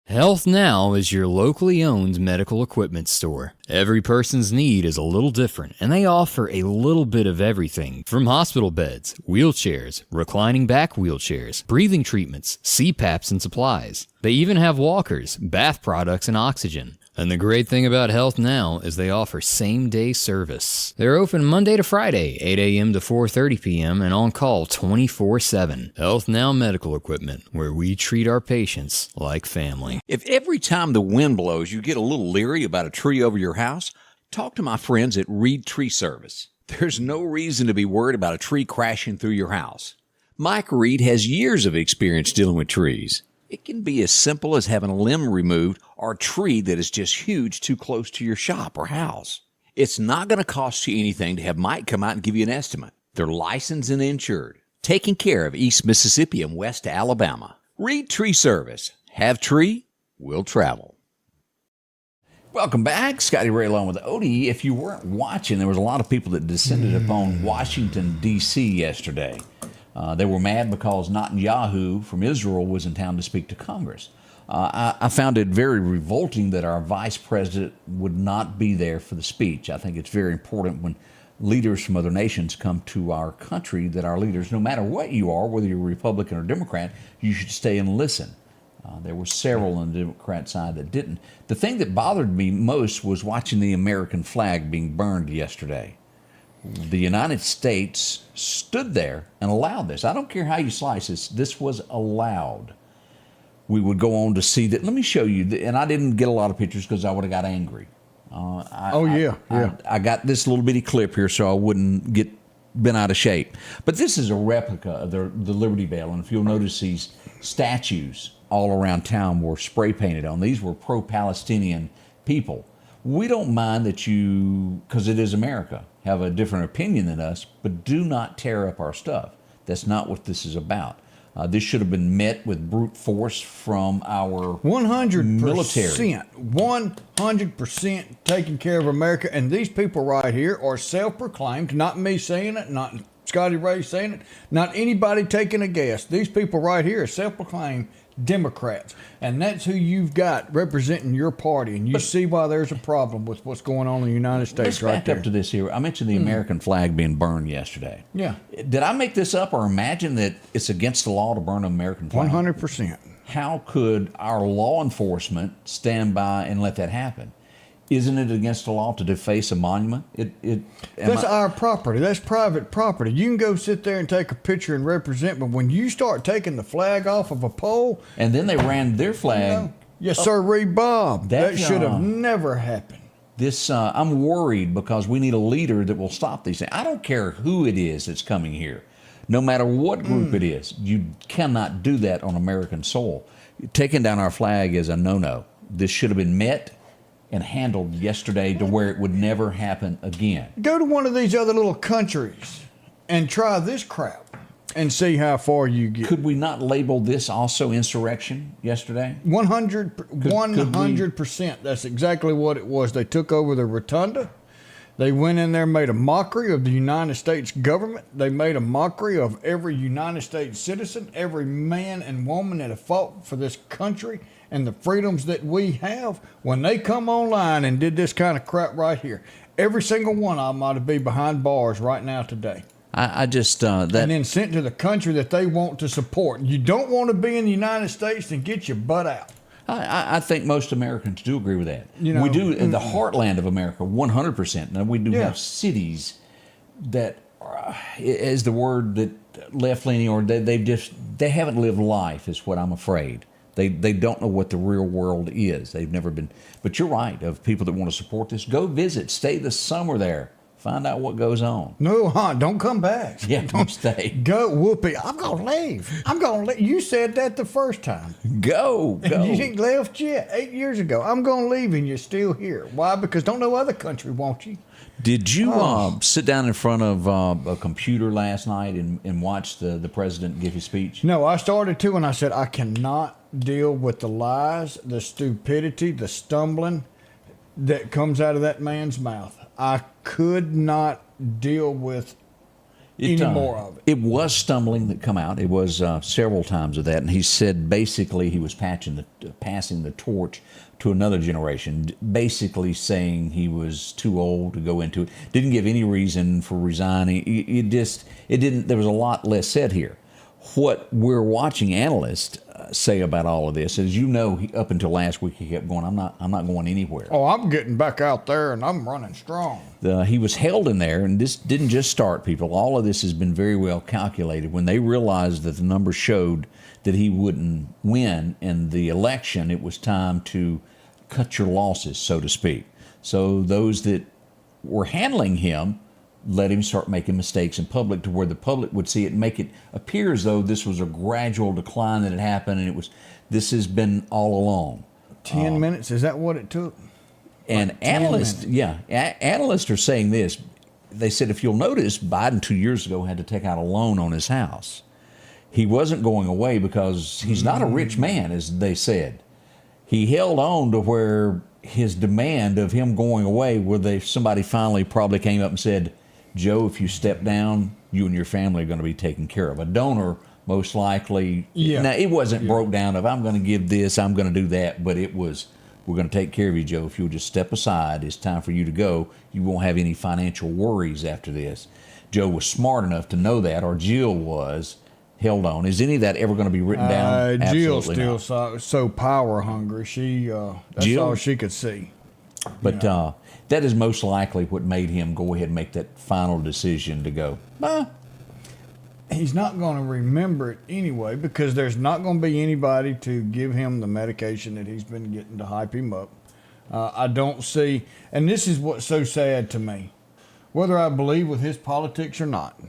Health Now is your locally owned medical equipment store. Every person's need is a little different, and they offer a little bit of everything from hospital beds, wheelchairs, reclining back wheelchairs, breathing treatments, CPAPs and supplies. They even have walkers, bath products, and oxygen. And the great thing about Health Now is they offer same-day service. They're open Monday to Friday, 8 a.m. to 4:30 p.m. and on call 24/7. Health Now Medical Equipment, where we treat our patients like family. If every time the wind blows you get a little leery about a tree over your house, talk to my friends at Reed Tree Service. There's no reason to be worried about a tree crashing through your house. Mike Reed has years of experience dealing with trees. It can be as simple as having a limb removed or a tree that is just huge too close to your shop or house. It's not going to cost you anything to have Mike come out and give you an estimate. They're licensed and insured, taking care of East Mississippi and West Alabama. Reed Tree Service. Have tree, will travel. Welcome back. Scotty Ray along with Odie. If you weren't watching, there was a lot of people that descended upon Washington, D.C. yesterday. They were mad because Netanyahu from Israel was in town to speak to Congress. I found it very revolting that our vice president would not be there for the speech. I think it's very important when leaders from other nations come to our country that our leaders, no matter what you are, whether you're Republican or Democrat, you should stay and listen. There were several on the Democrat side that didn't. The thing that bothered me most was watching the American flag being burned yesterday. The United States stood there and allowed this. I don't care how you slice this. This was allowed. We would go on to see that. Let me show you. And I didn't get a lot of pictures because I would have got angry. I got this little bitty clip here so I wouldn't get bent out of shape. But this is a replica of the Liberty Bell. And if you'll notice, these statues all around town were spray painted on. These were pro-Palestinian people. We don't mind that you, because it is America, have a different opinion than us, but do not tear up our stuff. That's not what this is about. This should have been met with brute force from our 100% military. 100% taking care of America. And these people right here are self-proclaimed, not me saying it, not Scotty Ray saying it, not anybody taking a guess. These people right here are self-proclaimed Democrats, and that's who you've got representing your party, and you see why there's a problem with what's going on in the United States right there. Let's back up to this here. I mentioned the American flag being burned yesterday. Yeah. Did I make this up or imagine that it's against the law to burn an American flag? 100%. How could our law enforcement stand by and let that happen? Isn't it against the law to deface a monument? That's our property. That's private property. You can go sit there and take a picture and represent, but when you start taking the flag off of a pole... And then they ran their flag Yes, sir, Bob. That should have never happened. This I'm worried because we need a leader that will stop these things. I don't care who it is that's coming here. No matter what group it is, you cannot do that on American soil. Taking down our flag is a no-no. This should have been met and handled yesterday to where it would never happen again. Go to one of these other little countries and try this crap and see how far you get. Could we not label this also insurrection yesterday? 100%. That's exactly what it was. They took over the rotunda. They went in there, made a mockery of the United States government. They made a mockery of every United States citizen, every man and woman that have fought for this country and the freedoms that we have. When they come online and did this kind of crap right here, every single one of them ought to be behind bars right now today. I just and then sent to the country that they want to support. You don't want to be in the United States, then get your butt out. I think most Americans do agree with that. You know, we do in the heartland of America, 100%. Now we do have cities that is the word that left-leaning, or they haven't lived life, is what I'm afraid. They don't know what the real world is. They've never been. But you're right. Of people that want to support this, go visit, stay the summer there. Find out what goes on. No, don't come back. Yeah, don't stay. Go, Whoopi. I'm going to leave. I'm going to leave. You said that the first time. Go. You ain't left yet. 8 years ago. I'm going to leave and you're still here. Why? Because don't no other country want you. Did you sit down in front of a computer last night and watch the president give his speech? No, I started to, and I said, I cannot deal with the lies, the stupidity, the stumbling that comes out of that man's mouth. I could not deal with any more of it. It was stumbling that come out. It was several times of that. And he said basically he was passing the torch to another generation, basically saying he was too old to go into it. Didn't give any reason for resigning. It didn't. There was a lot less said here. What we're watching analysts say about all of this is, you know, up until last week he kept going, I'm not going anywhere. Oh, I'm getting back out there and I'm running strong. He was held in there, and this didn't just start, people. All of this has been very well calculated. When they realized that the numbers showed that he wouldn't win in the election, it was time to cut your losses, so to speak. So those that were handling him let him start making mistakes in public, to where the public would see it and make it appear as though this was a gradual decline that had happened, and this has been all along. 10 minutes, is that what it took? And like analysts are saying this. They said, if you'll notice, Biden 2 years ago had to take out a loan on his house. He wasn't going away because he's not a rich man, as they said. He held on to where his demand of him going away, where somebody finally probably came up and said, Joe, if you step down, you and your family are going to be taken care of. A donor, most likely. Yeah. Now, it wasn't broke down of, I'm going to give this, I'm going to do that, but it was, we're going to take care of you, Joe. If you'll just step aside, it's time for you to go. You won't have any financial worries after this. Joe was smart enough to know that, or Jill was, held on. Is any of that ever going to be written down? Jill's Absolutely still so power hungry. That's Jill? all she could see. But that is most likely what made him go ahead and make that final decision to go. He's not going to remember it anyway, because there's not going to be anybody to give him the medication that he's been getting to hype him up. I don't see, and this is what's so sad to me, whether I believe with his politics or not,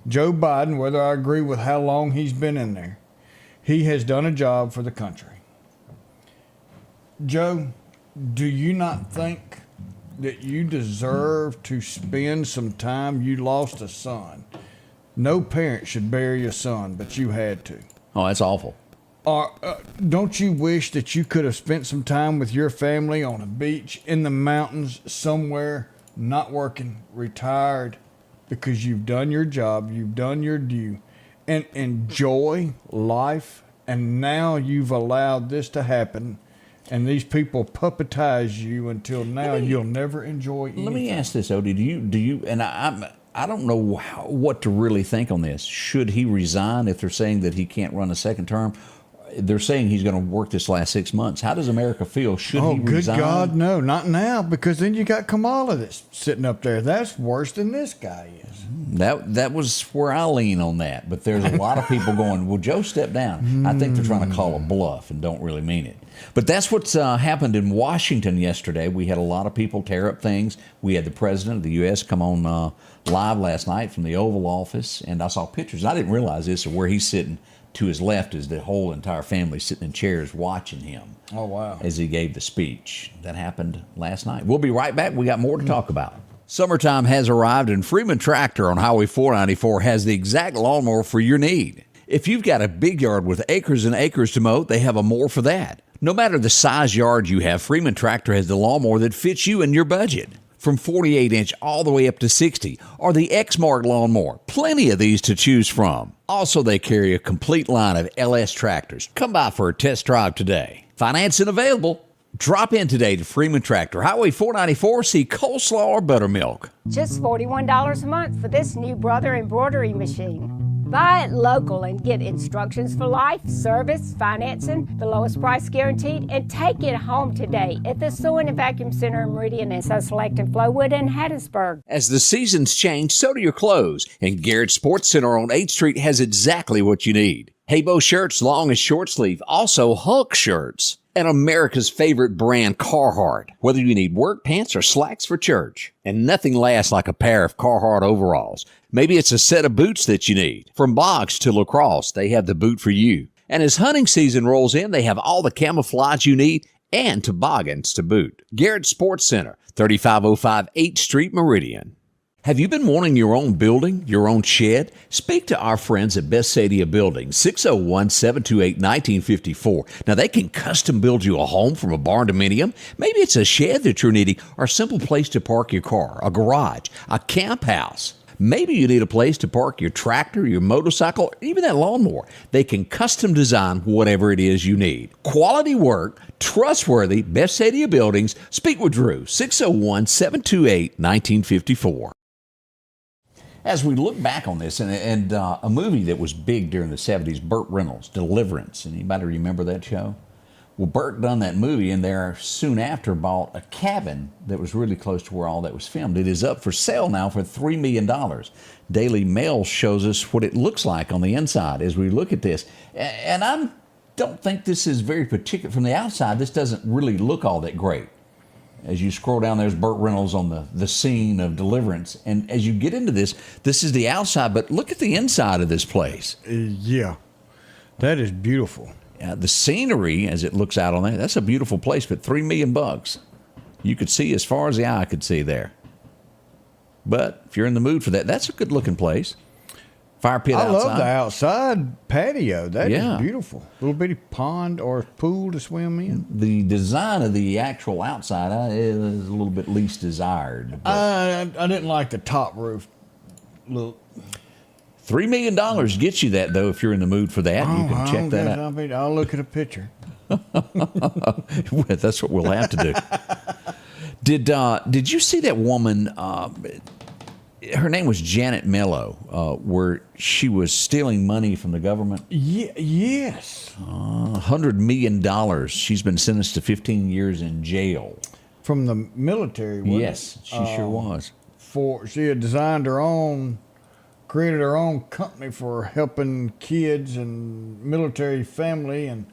Joe Biden, whether I agree with how long he's been in there, he has done a job for the country. Joe, do you not think that you deserve to spend some time? You lost a son. No parent should bury a son, but you had to. Oh, that's awful. Don't you wish that you could have spent some time with your family on a beach, in the mountains, somewhere, not working, retired, because you've done your job, you've done your due, and enjoy life, and now you've allowed this to happen, and these people puppetize you until now you'll never enjoy anything. Let me ask this, Odie. Do you? And I don't know what to really think on this. Should he resign if they're saying that he can't run a second term? they're saying he's going to work this last 6 months. How does America feel? Should he good resign? God, no, not now, because then you got Kamala that's sitting up there. That's worse than this guy is. That was where I lean on that. But there's a lot of people going, well, Joe, step down. I think they're trying to call a bluff and don't really mean it. But that's what's happened in Washington yesterday. We had a lot of people tear up things. We had the president of the U.S. come on live last night from the Oval Office, and I saw pictures. I didn't realize this, of where he's sitting. To his left is the whole entire family sitting in chairs watching him. Oh, wow. As he gave the speech. That happened last night. We'll be right back. We got more to talk about. Summertime has arrived, and Freeman Tractor on Highway 494 has the exact lawnmower for your need. If you've got a big yard with acres and acres to mow, they have a mower for that. No matter the size yard you have, Freeman Tractor has the lawnmower that fits you and your budget. From 48-inch all the way up to 60, or the X-Mark lawnmower. Plenty of these to choose from. Also, they carry a complete line of LS tractors. Come by for a test drive today. Financing available. Drop in today to Freeman Tractor, Highway 494, see coleslaw or buttermilk. Just $41 a month for this new Brother embroidery machine. Buy it local and get instructions for life, service, financing, the lowest price guaranteed, and take it home today at the Sewing and Vacuum Center in Meridian and Select in Flowood and Hattiesburg. As the seasons change, so do your clothes, and Garrett Sports Center on 8th Street has exactly what you need. Haybo shirts, long and short sleeve, also Hulk shirts, and America's favorite brand, Carhartt. Whether you need work pants or slacks for church, and nothing lasts like a pair of Carhartt overalls. Maybe it's a set of boots that you need. From box to lacrosse, they have the boot for you. And as hunting season rolls in, they have all the camouflage you need and toboggans to boot. Garrett Sports Center, 3505 8th Street, Meridian. Have you been wanting your own building, your own shed? Speak to our friends at Best Sadia Building, 601-728-1954. Now, they can custom build you a home from a barn dominium. Maybe it's a shed that you're needing, or a simple place to park your car, a garage, a camp house. Maybe you need a place to park your tractor, your motorcycle, or even that lawnmower. They can custom design whatever it is you need. Quality work, trustworthy, Best Sadia Buildings. Speak with Drew, 601-728-1954. As we look back on this, and a movie that was big during the 70s, Burt Reynolds, Deliverance. Anybody remember that show? Well, Burt done that movie, and there soon after bought a cabin that was really close to where all that was filmed. It is up for sale now for $3 million. Daily Mail shows us what it looks like on the inside as we look at this. And I don't think this is very particular. From the outside, this doesn't really look all that great. As you scroll down, there's Burt Reynolds on the scene of Deliverance. And as you get into this is the outside, but look at the inside of this place. Yeah, that is beautiful. The scenery, as it looks out on there, that's a beautiful place, but $3 million. You could see as far as the eye could see there. But if you're in the mood for that, that's a good-looking place. Fire pit outside. I love the outside patio. That is beautiful. Little bitty pond or pool to swim in. The design of the actual outside is a little bit least desired. I didn't like the top roof. Look. $3 million gets you that, though, if you're in the mood for that. You can check that out. I'll look at a picture. That's what we'll have to do. Did you see that woman? Her name was Janet Mello, where she was stealing money from the government. Yes. $100 million. She's been sentenced to 15 years in jail. From the military, wasn't Yes, it? she sure was. She had designed created her own company for helping kids and military family. And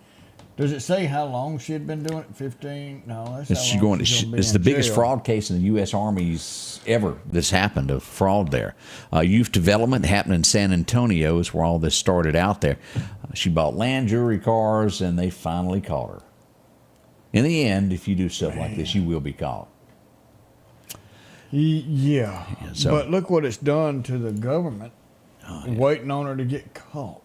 does it say how long she had been doing it? 15? No, that's how long she's gonna be It's in the biggest jail. fraud case in the U.S. Army's ever that's happened of fraud there. Youth development happened in San Antonio is where all this started out there. She bought land, jewelry, cars, and they finally caught her. In the end, if you do stuff like this, you will be caught. Yeah. So- But look what it's done to the government, waiting on her to get caught.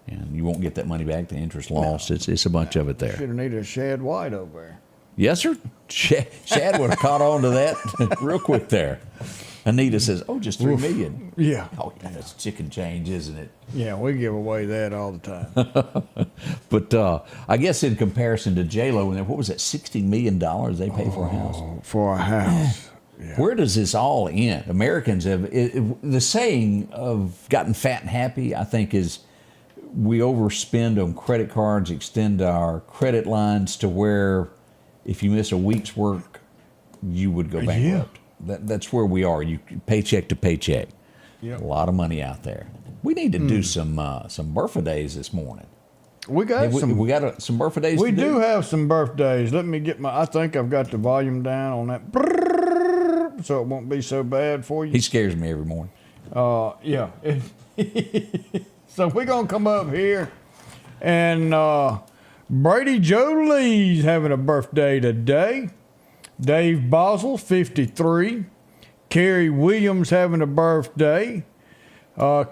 And you won't get that money back. The interest lost. It's a bunch of it there. Should have needed a Shad White over there. Yes, sir. Shad would have caught on to that real quick there. Anita says, "Oh, just $3 million." Yeah. Oh, yeah, that's chicken change, isn't it? Yeah, we give away that all the time. But I guess in comparison to J-Lo, what was that, $60 million they pay for a house? For a house. Yeah. Where does this all end? Americans have, the saying of gotten fat and happy, I think, is we overspend on credit cards, extend our credit lines to where if you miss a week's work, you would go bankrupt. That's where we are. You paycheck to paycheck. Yep. A lot of money out there. We need to do some birthdays this morning. We got some birthdays. We do have some birthdays. Let me get I think I've got the volume down on that, so it won't be so bad for you. He scares me every morning. Yeah. So we're gonna come up here, and Brady Jolie's having a birthday today. Dave Boswell, 53. Kerry Williams having a birthday.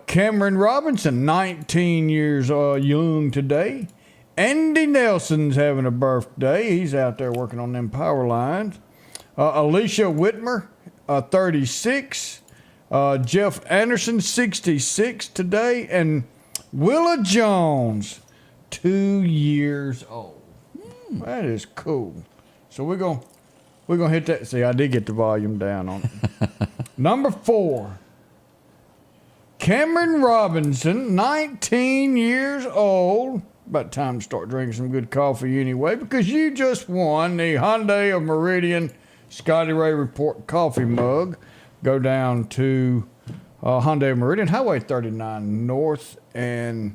Cameron Robinson, 19 years young today. Andy Nelson's having a birthday. He's out there working on them power lines. Alicia Whitmer, 36. Jeff Anderson, 66 today. And Willa Jones, 2 years old. That is cool. So we're gonna hit that. See, I did get the volume down on it. Number 4. Cameron Robinson, 19 years old. About time to start drinking some good coffee anyway, because you just won the Hyundai of Meridian Scotty Ray Report coffee mug. Go down to Hyundai of Meridian, Highway 39 North, and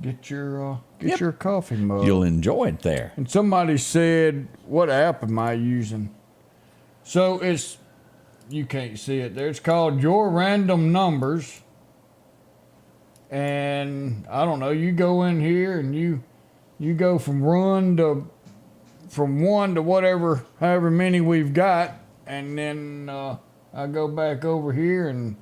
get your coffee mug. You'll enjoy it there. And somebody said, what app am I using? So you can't see it there. It's called Your Random Numbers. And I don't know, you go in here and you go from 1 to whatever, however many we've got, and then I go back over here and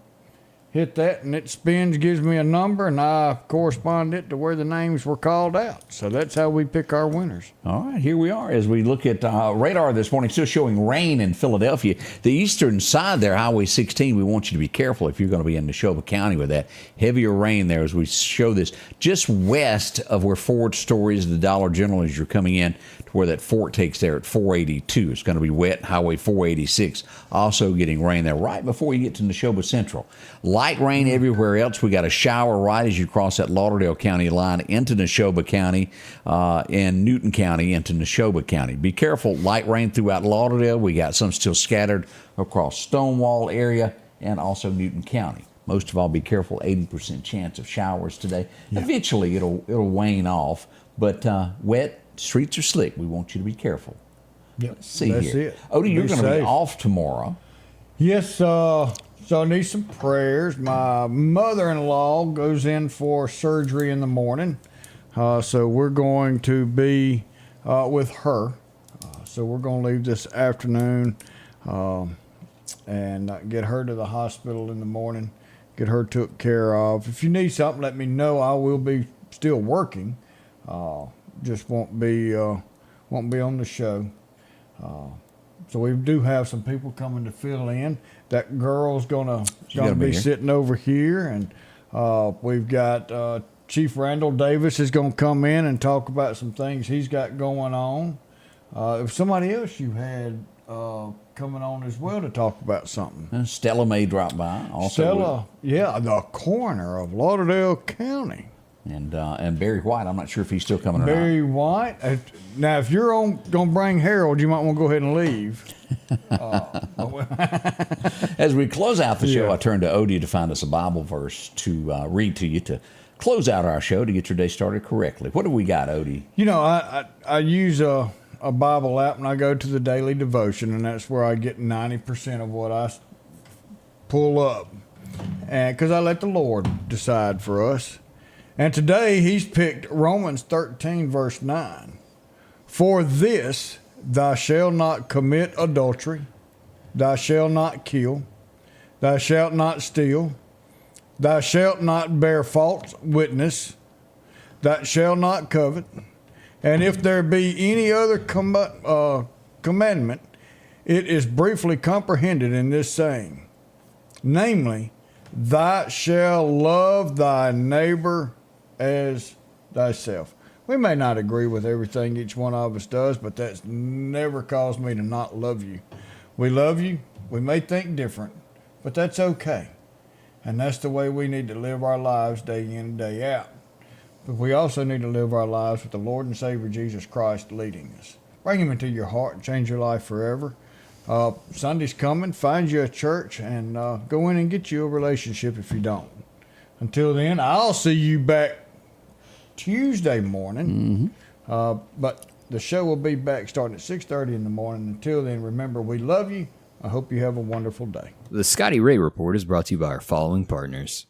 hit that, and it spins, gives me a number, and I correspond it to where the names were called out. So that's how we pick our winners. All right, here we are as we look at radar this morning, still showing rain in Philadelphia. The eastern side there, Highway 16, we want you to be careful if you're going to be in Neshoba County with that. Heavier rain there as we show this just west of where Ford Store is, the Dollar General, as you're coming in to where that fork takes there at 482. It's going to be wet, Highway 486. Also getting rain there right before you get to Neshoba Central. Light rain everywhere else. We got a shower right as you cross that Lauderdale County line into Neshoba County and Newton County into Neshoba County. Be careful. Light rain throughout Lauderdale. We got some still scattered across Stonewall area and also Newton County. Most of all, be careful. 80% chance of showers today. Yeah. Eventually, it'll wane off, but wet streets are slick. We want you to be careful. Yep. Let's see That's here. it. Odie, you're going to be safe. off tomorrow. Yes, so I need some prayers. My mother-in-law goes in for surgery in the morning, so we're going to be with her. So we're going to leave this afternoon and get her to the hospital in the morning, get her took care of. If you need something, let me know. I will be still working. Just won't be on the show. So we do have some people coming to fill in. That girl's gonna be sitting over here, and we've got Chief Randall Davis is gonna come in and talk about some things he's got going on. If somebody else you had coming on as well to talk about something. Stella may drop by. Also, the coroner of Lauderdale County. And Barry White, I'm not sure if he's still coming or not. Barry White. Now, if you're going to bring Harold, you might want to go ahead and leave. As we close out the show, I turn to Odie to find us a Bible verse to read to you to close out our show to get your day started correctly. What do we got, Odie? You know, I use a Bible app, and I go to the daily devotion, and that's where I get 90% of what I pull up. And because I let the Lord decide for us. And today he's picked Romans 13, verse 9. For this, thou shalt not commit adultery, thou shalt not kill, thou shalt not steal, thou shalt not bear false witness, thou shalt not covet. And if there be any other commandment, it is briefly comprehended in this saying, namely, thou shalt love thy neighbor as thyself. We may not agree with everything each one of us does, but that's never caused me to not love you. We love you. We may think different, but that's okay. And that's the way we need to live our lives day in and day out. but we also need to live our lives with the Lord and Savior Jesus Christ leading us. Bring him into your heart and change your life forever. Sunday's coming. Find you a church and go in and get you a relationship if you don't. Until then, I'll see you back Tuesday morning. But the show will be back starting at 6:30 in the morning. Until then, remember, we love you. I hope you have a wonderful day. The Scotty Ray Report is brought to you by our following partners.